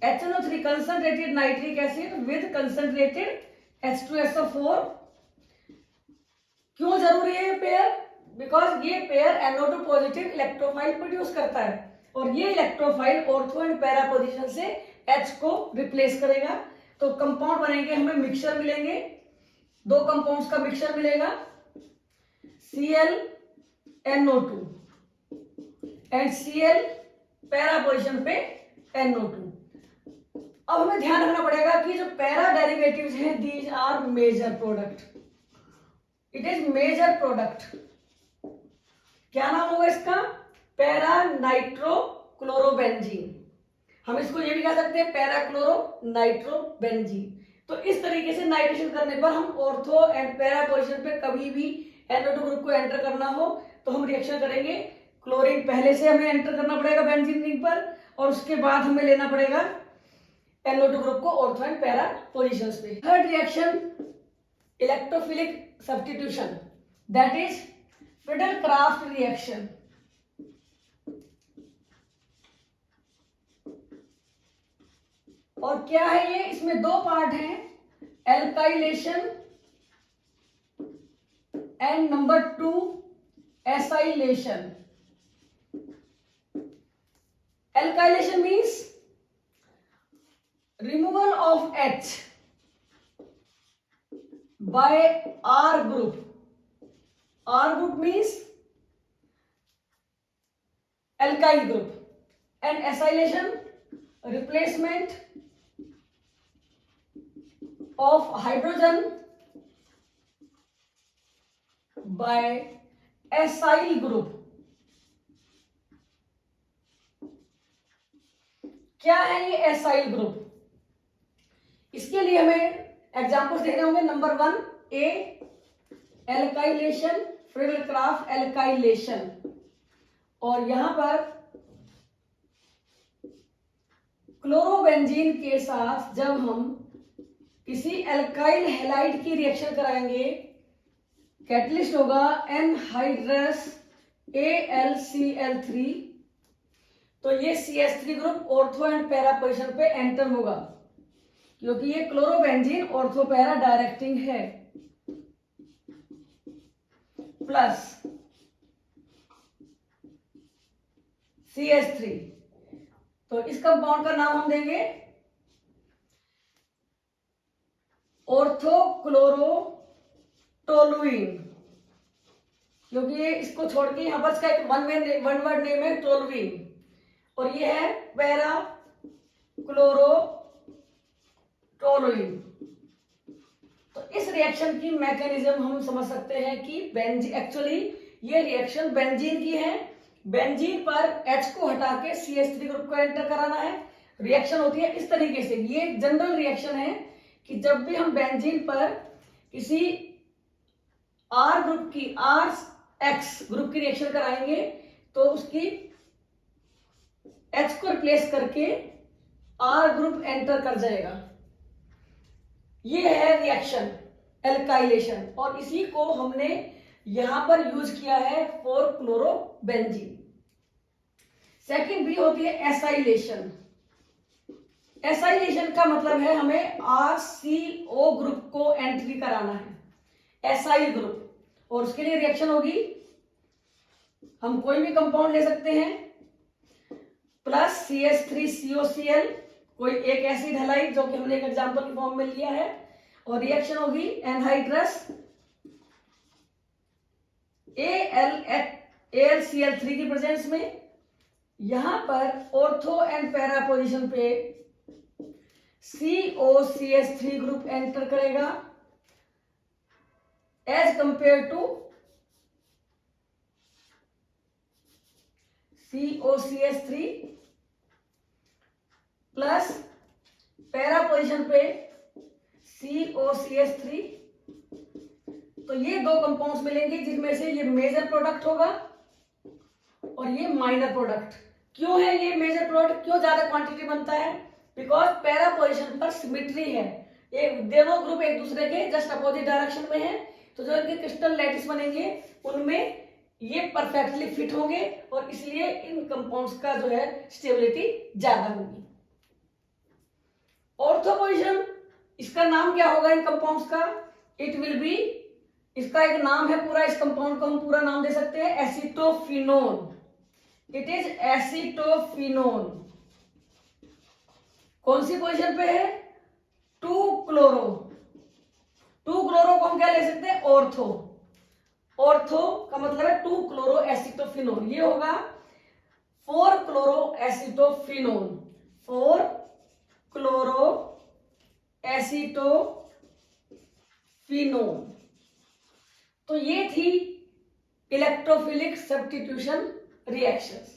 HNO3 concentrated nitric acid with concentrated H2SO4। क्यों जरूरी है ये पेयर, बिकॉज ये pair NO2 positive electrophile produce करता है और ये electrophile ortho and para position से H को रिप्लेस करेगा। तो कंपाउंड बनेंगे, हमें मिक्सचर मिलेंगे, दो कंपाउंड्स का मिक्सचर मिलेगा ClNO2 and Cl para position पे NO2। अब हमें ध्यान रखना पड़ेगा कि जो पैरा डेरिवेटिव्स हैं, these are major product, it is major product. क्या नाम होगा इसका, पैरा नाइट्रो क्लोरोबेंजीन। हम इसको ये भी कह सकते हैं पैरा क्लोरो नाइट्रो बेंजीन। तो इस तरीके से नाइट्रेशन करने पर हम ऑर्थो एंड पैरा पोजीशन पे कभी भी NO2 ग्रुप को एंटर करना हो तो हम रिएक्शन करेंगे। क्लोरीन पहले से हमें एंटर करना पड़ेगा बेंजीन रिंग पर और उसके बाद हमें लेना पड़ेगा NO2 ग्रुप को ऑर्थो एंड पैरा पोजीशंस पे। Third reaction electrophilic substitution, that is Friedel-Crafts reaction. और क्या है ये, इसमें दो पार्ट हैं, alkylation and number 2 acylation. Alkylation means removal of H by R group. R group means alkyl group, and acylation replacement of hydrogen by acyl group। क्या है ये एसाइल ग्रुप, इसके लिए हमें एग्जांपल्स देखने होंगे। नंबर 1 ए एल्काइलेशन, फ्रीडल-क्राफ्ट एल्काइलेशन, और यहां पर क्लोरोबेंजीन के साथ जब हम किसी एल्काइल हैलाइड की रिएक्शन कराएंगे, कैटलिस्ट होगा एनहाइड्रस AlCl3, तो ये CH3 group ortho and para position पे एंटर होगा क्योंकि ये क्लोरोबेंजीन ऑर्थो पैरा डायरेक्टिंग है, प्लस CH3। तो इस कंपाउंड का नाम हम देंगे ऑर्थो क्लोरोटोलुइन, क्योंकि ये इसको छोड़ के यहां पर इसका एक वन वर्ड नेम है टोलुइन, और ये है पैरा क्लोरोटोलुइन। तो इस रिएक्शन की मैकेनिज्म हम समझ सकते हैं कि एक्चुअली ये रिएक्शन बेंजीन की है। बेंजीन पर H को हटा के CH3 ग्रुप को एंटर कराना है। रिएक्शन होती है इस तरीके से। ये जनरल रिएक्शन है कि जब भी हम बेंजीन पर किसी R ग्रुप की RX ग्रुप की रिएक्शन कराएंगे तो उसकी H को रिप्लेस करके R ग्रुप एंटर कर जाएगा। ये है रिएक्शन एल्काइलेशन, और इसी को हमने यहां पर यूज किया है 4-क्लोरोबेंजीन। सेकंड बी होती है एसाइलेशन। एसाइलेशन का मतलब है हमें RCO ग्रुप को एंट्री कराना है, एसाइल ग्रुप, और उसके लिए रिएक्शन होगी, हम कोई भी कंपाउंड ले सकते हैं, प्लस CH3COCl, कोई एक एसिड हैलाइड जो कि हमने एक एग्जांपल की फॉर्म में लिया है, और रिएक्शन होगी एनहाइड्रस AlCl3 की प्रेजेंस में। यहां पर ऑर्थो एंड पैरा पोजीशन पे COCH3 ग्रुप एंटर करेगा as compare to COCH3, plus para position पे COCH3। तो ये दो कंपाउंड्स मिलेंगे जिनमें से ये मेजर प्रोडक्ट होगा और ये माइनर प्रोडक्ट। क्यों है ये मेजर प्रोडक्ट, क्यों ज्यादा क्वांटिटी बनता है? बिकॉज पैरा पोजीशन पर सिमेट्री है, एक दोनों ग्रुप एक दूसरे के जस्ट अपोजिट डायरेक्शन में है, तो जो इनके क्रिस्टल लैटिस बनेंगे उनमें ये परफेक्टली फिट होंगे और इसलिए इन कंपाउंड्स का जो है स्टेबिलिटी ज्यादा होगी। ऑर्थो पोजीशन, इसका नाम क्या होगा इन कंपाउंड्स का? इट विल बी, इसका एक नाम है पूरा, इस कंपाउंड को हम पूरा नाम दे सकते हैं एसीटोफिनोन। It is acetophenone. कौन सी पोजीशन पे है? 2-क्लोरो। 2-क्लोरो को हम क्या ले सकते हैं? ऑर्थो। ऑर्थो का मतलब है 2-क्लोरो एसीटोफिनोन। ये होगा 4-क्लोरो एसीटोफिनोन। 4-क्लोरो एसीटोफिनोन। तो ये थी electrophilic substitution reactions.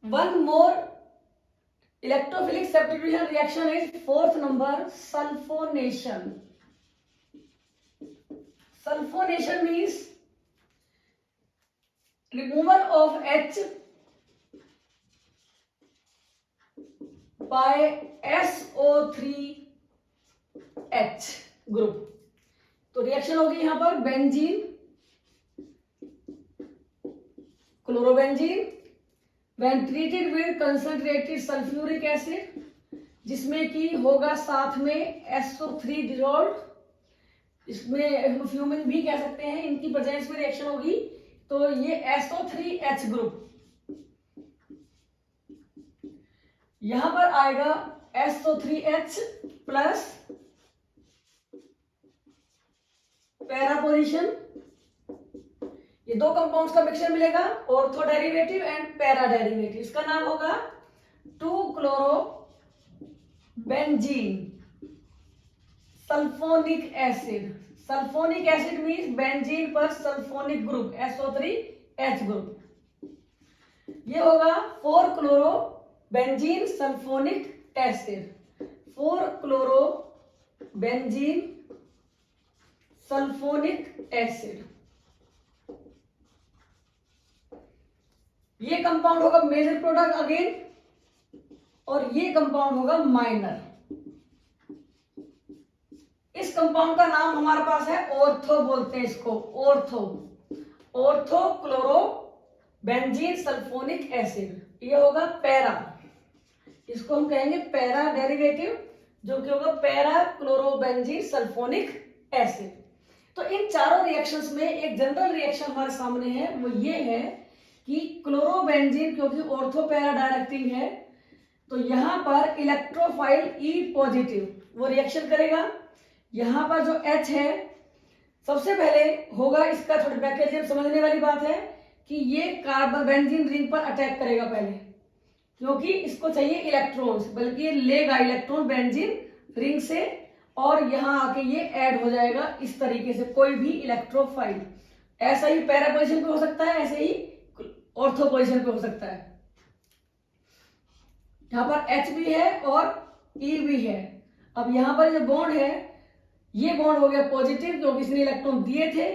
One more electrophilic substitution reaction is fourth number, sulfonation. Sulfonation means removal of H by SO3H group। तो रिएक्शन होगी यहां पर benzene, chlorobenzene when treated with concentrated sulfuric acid, जिसमें कि होगा साथ में SO3 डिजोल्व, इसमें हेमोफ्यूमिन भी कह सकते हैं, इनकी प्रेजेंस में रिएक्शन होगी। तो ये SO3H ग्रुप यहां पर आएगा SO3H प्लस पैरा पोजीशन, ये दो कंपाउंड्स का मिक्सचर मिलेगा, ortho derivative and para derivative. इसका नाम होगा two chlorobenzene sulphonic acid. Sulphonic acid means benzene पर सल्फोनिक ग्रुप SO3H ग्रुप। ये होगा four chlorobenzene sulphonic acid. Four chlorobenzene sulphonic acid. ये कंपाउंड होगा मेजर प्रोडक्ट अगेन, और ये कंपाउंड होगा माइनर। इस कंपाउंड का नाम हमारे पास है ऑर्थो, बोलते हैं इसको ortho. Ortho chlorobenzene sulphonic acid. ये होगा पैरा, इसको हम कहेंगे पैरा डेरिवेटिव, जो कि होगा पैरा क्लोरोबेंजीन सल्फोनिक एसिड। तो इन चारों रिएक्शंस में एक जनरल रिएक्शन हमारे सामने है, वो ये है कि क्लोरोबेंजीन क्योंकि ऑर्थो पैरा डायरेक्टिंग है, तो यहां पर इलेक्ट्रोफाइल E पॉजिटिव वो रिएक्शन करेगा। यहां पर जो H है सबसे पहले होगा इसका थोड़ा मैकेनिज्म समझने वाली बात है कि ये कार्बन बेंजीन रिंग पर अटैक करेगा पहले, क्योंकि इसको चाहिए इलेक्ट्रॉन्स, बल्कि ये लेगा इलेक्ट्रॉन बेंजीन रिंग से और यहां आके ये ऐड हो जाएगा इस तरीके से कोई भी इलेक्ट्रोफाइल। ऐसा ही पैरा पोजिशन पे हो सकता है, ऐसे ही ऑर्थो पोजिशन पे हो सकता है। यहां पर H भी है और E भी है। अब यहां पर जो बॉन्ड है ये बॉन्ड हो गया पॉजिटिव, क्योंकि इसने इलेक्ट्रॉन दिए थे,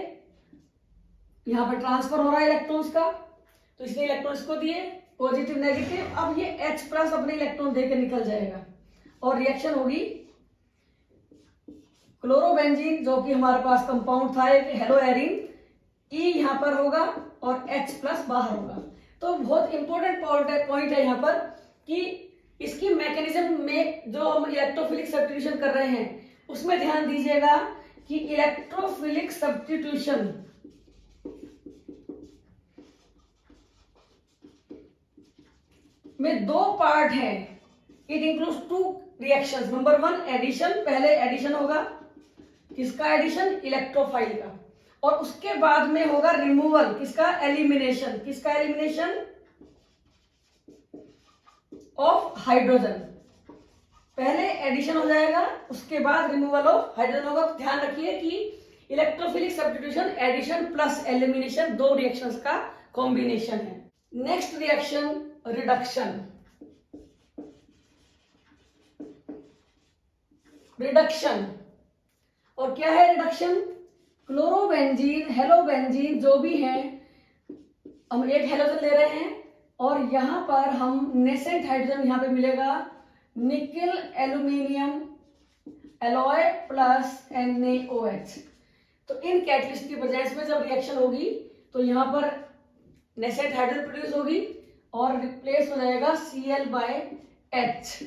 यहां पर ट्रांसफर हो रहा है इलेक्ट्रॉन्स का, तो इसने इलेक्ट्रॉन्स को दिए पॉजिटिव नेगेटिव। अब ये H प्लस अपने इलेक्ट्रॉन देकर निकल जाएगा और रिएक्शन होगी क्लोरोबेंजीन जो कि हमारे पास कंपाउंड था एक हेलोएरिन, E यहां पर होगा और H प्लस बाहर होगा। तो बहुत इंपॉर्टेंट पॉइंट है यहां पर कि इसकी मैकेनिज्म में जो हम इलेक्ट्रोफिलिक सब्स्टिट्यूशन कर रहे हैं उसमें ध्यान दीजिएगा कि इलेक्ट्रोफिलिक सब्स्टिट्यूशन में दो पार्ट है। It includes two reactions. Number 1 addition, पहले एडिशन होगा, किसका एडिशन, इलेक्ट्रोफाइल का, और उसके बाद में होगा रिमूवल, किसका, एलिमिनेशन, किसका एलिमिनेशन, ऑफ हाइड्रोजन। पहले एडिशन हो जाएगा, उसके बाद रिमूवल ऑफ हाइड्रोजन होगा। तो ध्यान रखिए कि electrophilic substitution addition plus elimination दो रिएक्शंस का कॉम्बिनेशन है। Next reaction reduction. रिडक्शन और क्या है रिडक्शन, क्लोरोबेंजीन हेलोबेंजीन जो भी है, हम एक हेलोजन ले रहे हैं और यहां पर हम नेसेंट हाइड्रोजन यहां पे मिलेगा nickel aluminium alloy plus NaOH। तो इन कैटलिस्ट की वजह से जब रिएक्शन होगी तो यहां पर नेसेंट हाइड्रोजन प्रोड्यूस होगी और रिप्लेस हो जाएगा Cl/H,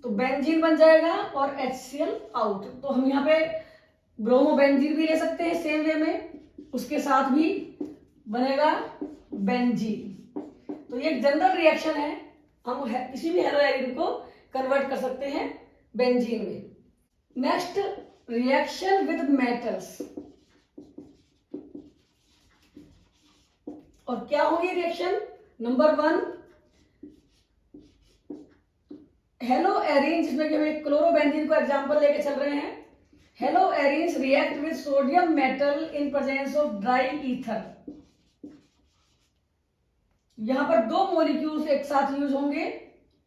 तो बेंजीन बन जाएगा और HCl आउट। तो हम यहाँ पे ब्रोमोबेंजीन भी ले सकते हैं सेम वे में, उसके साथ भी बनेगा बेंजीन। तो ये एक जनरल रिएक्शन है, हम किसी भी हेलोएरिन को कन्वर्ट कर सकते हैं बेंजीन में। Next reaction with metals. और क्या होगी रिएक्शन, नंबर 1 हेलोएरिन, जिसमें कि हम क्लोरोबेंजीन को एग्जांपल लेके चल रहे हैं। हेलोएरिन्स react with sodium metal in presence of dry ether. यहां पर दो मॉलिक्यूल्स एक साथ यूज होंगे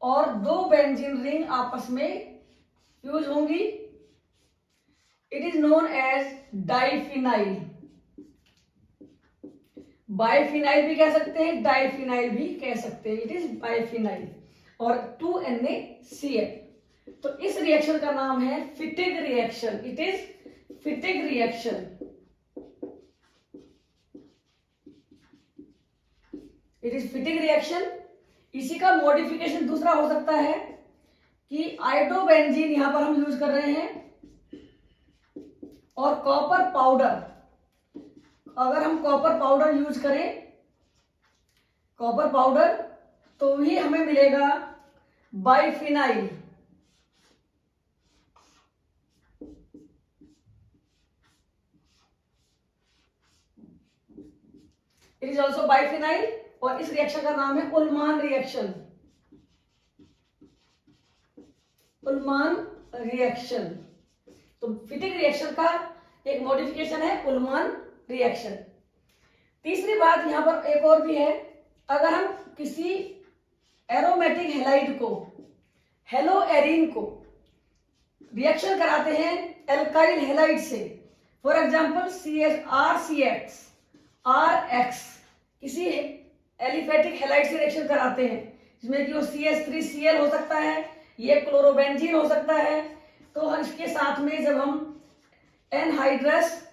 और दो बेंजीन रिंग आपस में यूज होंगी। It is known as diphenyl. Biphenyl भी कह सकते हैं, डाइफिनाइल भी कह सकते हैं, इट इज बाइफिनाइल और 2NaCl। तो इस रिएक्शन का नाम है Fittig reaction. It is Fittig reaction. It is Fittig reaction. इसी का मॉडिफिकेशन दूसरा हो सकता है कि आइडोबेंजीन यहां पर हम यूज कर रहे हैं और कॉपर पाउडर। अगर हम कॉपर पाउडर यूज करें, कॉपर पाउडर, तो ही हमें मिलेगा biphenyl. It is also biphenyl और इस रिएक्शन का नाम है उल्मान रिएक्शन। उल्मान रिएक्शन। तो फिटिग रिएक्शन का एक मॉडिफिकेशन है उल्मान रिएक्शन। तीसरी बात यहां पर एक और भी है, अगर हम किसी एरोमेटिक हेलाइड को, हेलोएरिन को रिएक्शन कराते हैं एल्काइल हेलाइड से, फॉर एग्जांपल RCX, RX, किसी एलिफेटिक हेलाइड से रिएक्शन कराते हैं जिसमें कि वो CH3Cl हो सकता है, ये क्लोरोबेंजीन हो सकता है, तो इसके साथ में जब हम एनहाइड्रस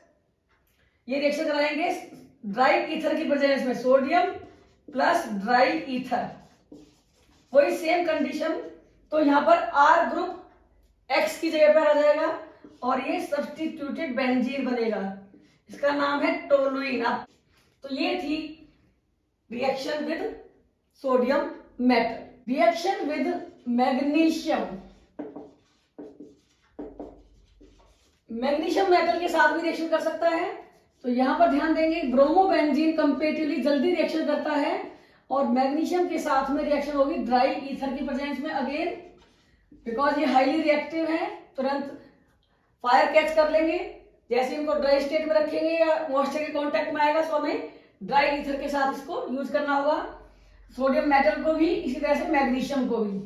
ये रिएक्शन कराएंगे ड्राई ईथर की प्रेजेंस में, सोडियम प्लस ड्राई ईथर, वही सेम कंडीशन। तो यहां पर R ग्रुप X की जगह पर आ जाएगा और ये सब्स्टिट्यूटेड बेंजीन बनेगा, इसका नाम है टोलुइन। तो ये थी reaction with sodium metal. Reaction with magnesium. Magnesium metal के साथ भी रिएक्शन कर सकता है। तो यहां पर ध्यान देंगे, ब्रोमोबेंजीन कंपेरेटिवली जल्दी रिएक्शन करता है और मैग्नीशियम के साथ में रिएक्शन होगी ड्राई ईथर की प्रेजेंस में। अगेन बिकॉज ये हाईली रिएक्टिव है, तुरंत फायर कैच कर लेंगे। जैसे इनको ड्राई स्टेट में रखेंगे या मॉइस्चर के कांटेक्ट में आएगा, तो हमें ड्राई ईथर के साथ इसको यूज करना होगा। सोडियम मेटल को भी, इसी तरह से मैग्नीशियम को भी।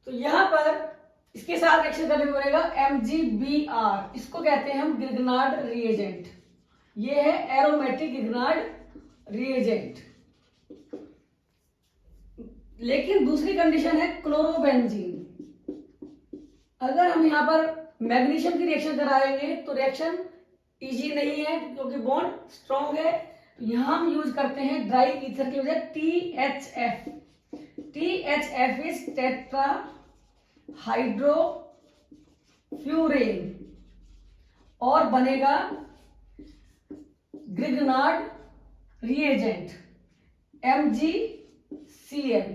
तो यहां पर इसके साथ रिएक्शन करने को पड़ेगा MgBr, इसको कहते हैं हम ग्रिग्नार्ड रिएजेंट। ये है एरोमेटिक ग्रिग्नार्ड रिएजेंट। लेकिन दूसरी कंडीशन है क्लोरोबेंजीन। अगर हम यहां पर मैग्नीशियम की रिएक्शन कराएंगे तो रिएक्शन इजी नहीं है क्योंकि बॉन्ड स्ट्रॉन्ग है। यहां हम यूज करते हैं ड्राई ईथर की वजह THF। THF इज टेट्रा हाइड्रोफ्यूरेन और बनेगा ग्रिग्नार्ड रिएजेंट MgCl।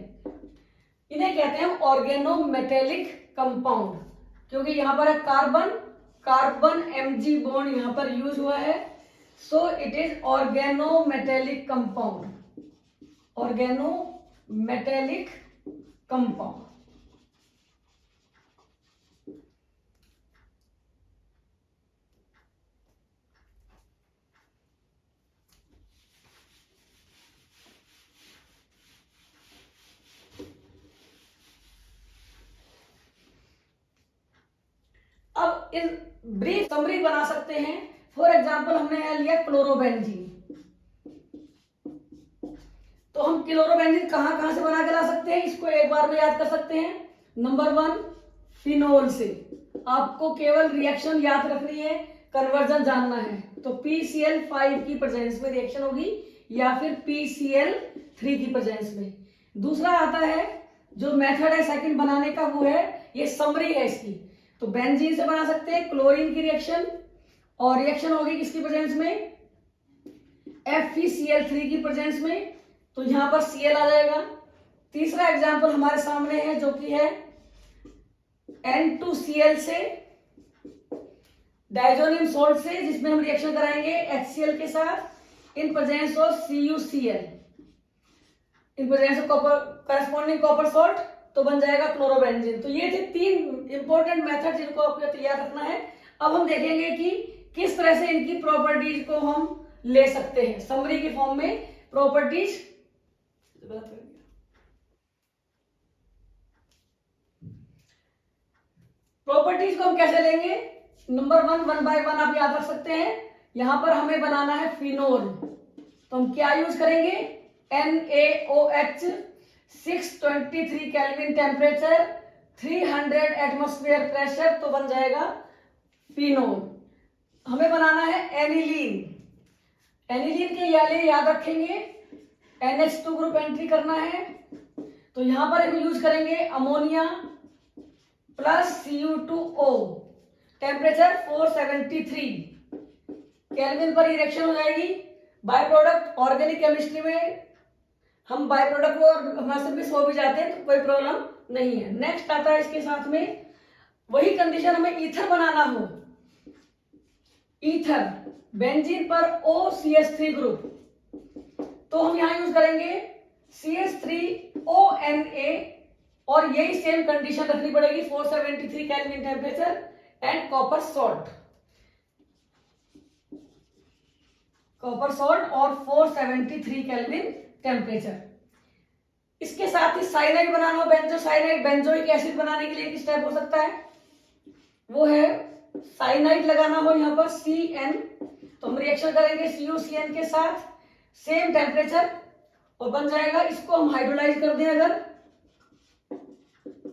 इन्हें कहते हैं ऑर्गेनोमेटेलिक कंपाउंड, क्योंकि यहां पर कार्बन कार्बन Mg बॉन्ड यहां पर यूज हुआ है। So it is organometallic compound, organometallic compound. अब इन ब्रीफ समरी बना सकते हैं। फॉर एग्जाम्पल हमने यहां लिया क्लोरोबेंजीन, तो हम क्लोरोबेंजीन कहां कहां से बना के ला सकते हैं, इसको एक बार में याद कर सकते हैं। नंबर 1 फिनोल से। आपको केवल रिएक्शन याद रखनी है, कन्वर्जन जानना है। तो PCl5 की प्रेजेंस में रिएक्शन होगी या फिर PCl3 की प्रेजेंस में। दूसरा आता है जो मेथड है सेकंड बनाने का, वो है, ये समरी है इसकी। तो बेंजीन से बना सकते हैं क्लोरीन की रिएक्शन, और रिएक्शन होगी किसकी प्रेजेंस में, FeCl3 की प्रेजेंस में। तो यहां पर Cl आ जाएगा। तीसरा एग्जांपल हमारे सामने है जो कि है N2Cl से, डाइजोनियम सॉल्ट से, जिसमें हम रिएक्शन कराएंगे HCl के साथ इन presence of CuCl, in presence of copper corresponding copper salt, तो बन जाएगा क्लोरोबेंजीन। तो ये थे 3 इंपॉर्टेंट मेथड जिनको आपको तैयार रखना है। अब हम देखेंगे कि किस तरह से इनकी प्रॉपर्टीज को हम ले सकते हैं समरी की फॉर्म में। प्रॉपर्टीज प्रॉपर्टीज को हम कैसे लेंगे, नंबर 1 बाय 1 आप याद रख सकते हैं। यहां पर हमें बनाना है फिनोल, तो हम क्या यूज करेंगे, NaOH, 623 kelvin temperature, 300 atmosphere pressure, तो बन जाएगा फिनोल। हमें बनाना है एनिलीन। एनिलीन के लिए याद रखेंगे NH2 ग्रुप एंट्री करना है। तो यहां पर हम यूज करेंगे ammonia plus Cu2O, temperature 473 kelvin पर ये रिएक्शन हो जाएगी। बाय प्रोडक्ट ऑर्गेनिक केमिस्ट्री में हम बाय प्रोडक्ट को हमारे से मिस हो भी जाते हैं तो कोई प्रॉब्लम नहीं है। नेक्स्ट आता है इसके साथ में वही कंडीशन, हमें ईथर बनाना हो। ईथर बेंजीन पर OCH3 ग्रुप, तो हम यहां यूज करेंगे CH3ONA, और यही सेम कंडीशन रखनी पड़ेगी, 473 kelvin temperature and copper salt, copper salt और 473 केल्विन टेम्परेचर। इसके साथ ही साइनाइड बनाना हो, बेंजोसाइनाइड, बेंजोइक एसिड बनाने के लिए किस टाइप हो सकता है, वो है साइनाइड लगाना हो यहां पर CN, तो हम रिएक्शन करेंगे CuCN के साथ, सेम टेम्परेचर, और बन जाएगा, इसको हम हाइड्रोलाइज कर दें अगर,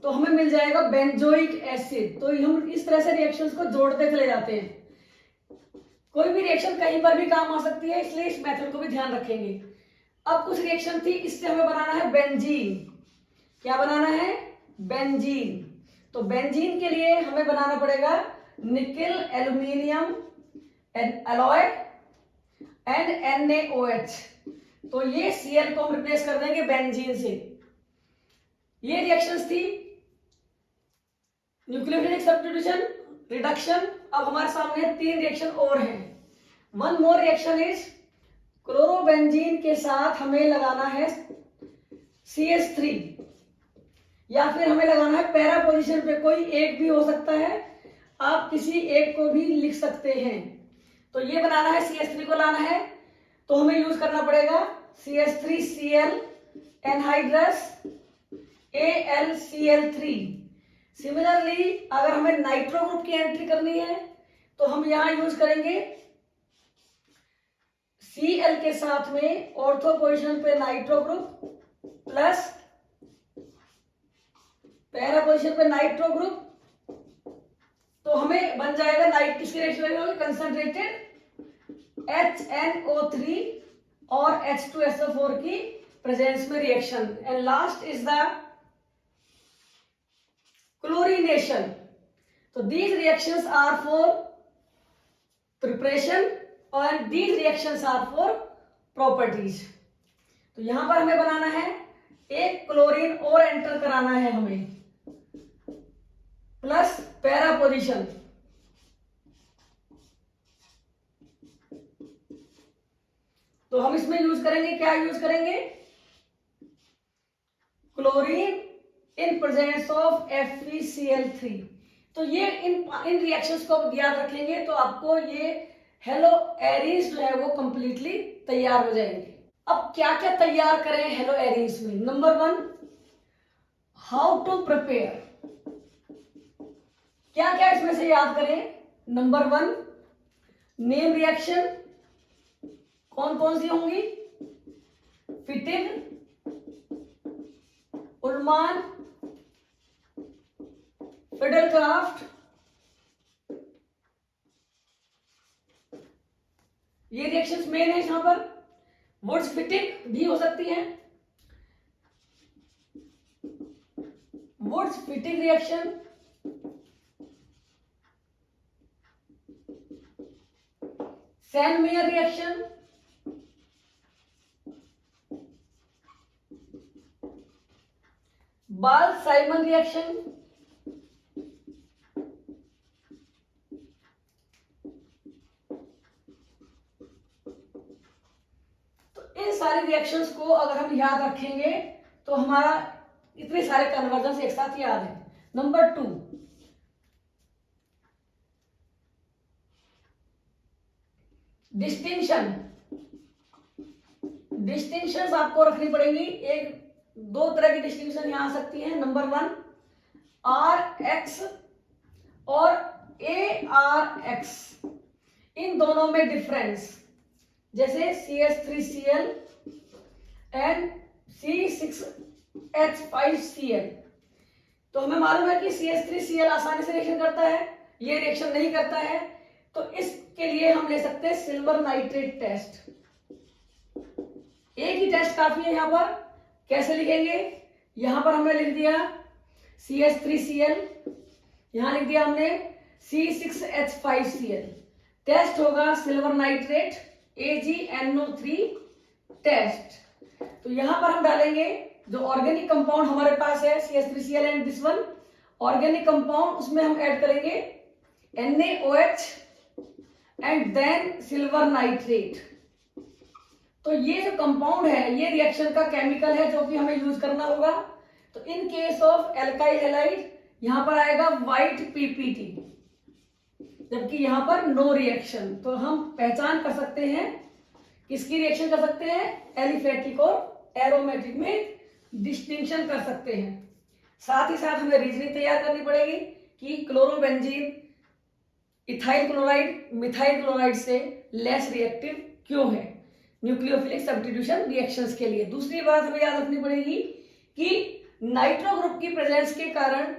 तो हमें मिल जाएगा बेंजोइक एसिड। तो हम इस तरह से रिएक्शंस को जोड़ते चले जाते हैं। कोई भी रिएक्शन कहीं पर भी काम आ सकती है, इसलिए इस मेथड को भी ध्यान रखेंगे। अब कुछ रिएक्शन थी, इससे हमें बनाना है बेंजीन। क्या बनाना है, बेंजीन। तो बेंजीन के लिए हमें बनाना पड़ेगा nickel aluminium alloy and NaOH। तो ये Cl को हम रिप्लेस कर देंगे बेंजीन से। ये रिएक्शंस थी न्यूक्लियोफिलिक सब्स्टिट्यूशन रिडक्शन। अब हमारे सामने 3 रिएक्शन और हैं। One more reaction is chlorobenzene के साथ हमें लगाना है CH3, या फिर हमें लगाना है पैरा पोजीशन पे, कोई एक भी हो सकता है, आप किसी एक को भी लिख सकते हैं। तो ये बनाना है, CH3 को लाना है, तो हमें यूज करना पड़ेगा CH3Cl एनहाइड्रस AlCl3। सिमिलरली अगर हमें नाइट्रो ग्रुप की एंट्री करनी है तो हम यहां यूज करेंगे Cl के साथ में ऑर्थो पोजीशन पे nitro group plus para position पे नाइट्रो ग्रुप, तो हमें बन जाएगा नाइट किसकी रेशियो होगी, कंसंट्रेटेड HNO3 और H2SO4 की प्रेजेंस में reaction. And last is the chlorination. तो these reactions are for preparation and these reactions are for properties। तो यहां पर हमें बनाना है, एक क्लोरीन और एंटर कराना है हमें, प्लस पैरा पोजीशन। तो हम इसमें यूज करेंगे, क्या यूज करेंगे, chlorine in presence of FeCl3। तो ये इन रिएक्शंस को याद रखेंगे तो आपको ये हेलो एरीज जो है वो कंप्लीटली तैयार हो जाएंगे। अब क्या क्या तैयार करें हेलो एरीज में। Number 1, how to prepare. क्या क्या इसमें से याद करें। नंबर 1, नेम रिएक्शन कौन कौन सी होंगी, फिटिंग, उलमान, फिडेलक्राफ्ट, ये रिएक्शंस मेन है। यहां पर वुड्स फिटिंग भी हो सकती है, Wurtz Fittig reaction, Sandmeyer reaction, Balz Schiemann reaction, सारे रिएक्शंस को अगर हम याद रखेंगे तो हमारा इतने सारे कन्वर्जन एक साथ याद है। नंबर 2, डिस्टिंक्शंस आपको रखनी पड़ेगी। एक दो तरह की डिस्टिंक्शन यहां आ सकती है। नंबर 1, RX और ARX, इन दोनों में डिफरेंस, जैसे CH3Cl एंड C6H5Cl। तो हमें मालूम है कि CH3Cl आसानी से रिएक्शन करता है, ये रिएक्शन नहीं करता है, तो इसके लिए हम ले सकते हैं सिल्वर नाइट्रेट टेस्ट। एक ही टेस्ट काफी है। यहां पर कैसे लिखेंगे, यहां पर हमने लिख दिया CH3Cl, यहां लिख दिया हमने C6H5Cl। टेस्ट होगा सिल्वर नाइट्रेट AgNO3 टेस्ट। तो यहां पर हम डालेंगे जो ऑर्गेनिक कंपाउंड हमारे पास है CH3Cl and this one organic compound, उसमें हम ऐड करेंगे NaOH and then silver nitrate. तो ये जो कंपाउंड है ये रिएक्शन का केमिकल है जो कि हमें यूज करना होगा। तो in case of alkyl halide यहां पर आएगा व्हाइट PPT, जबकि यहां पर नो रिएक्शन। तो हम पहचान कर सकते हैं किसकी रिएक्शन कर सकते हैं, एलिफेटिक और एरोमेटिक में डिस्टिंक्शन कर सकते हैं। साथ ही साथ हमें रीजनिंग तैयार करनी पड़ेगी कि chlorobenzene ethyl chloride methyl chloride से लेस रिएक्टिव क्यों है न्यूक्लियोफिलिक सब्स्टिट्यूशन रिएक्शंस के लिए। दूसरी बात हमें याद रखनी पड़ेगी कि नाइट्रो ग्रुप की प्रेजेंस के कारण,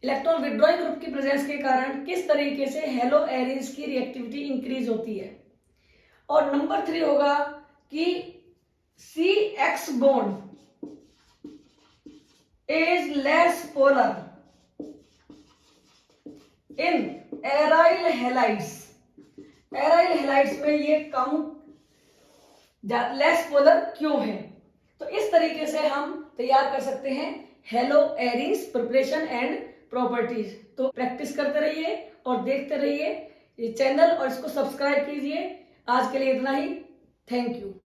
इलेक्ट्रॉन विड्रॉइंग ग्रुप की प्रेजेंस के कारण किस तरीके से हेलो एरीज की रिएक्टिविटी इंक्रीज होती है। और नंबर 3 होगा कि CX bond is less polar in aryl halides. Aryl halides में ये कम लेस पोलर क्यों है। तो इस तरीके से हम तैयार कर सकते हैं hello Aries preparation and properties. तो प्रैक्टिस करते रहिए और देखते रहिए ये चैनल और इसको सब्सक्राइब कीजिए। आज के लिए इतना ही। Thank you.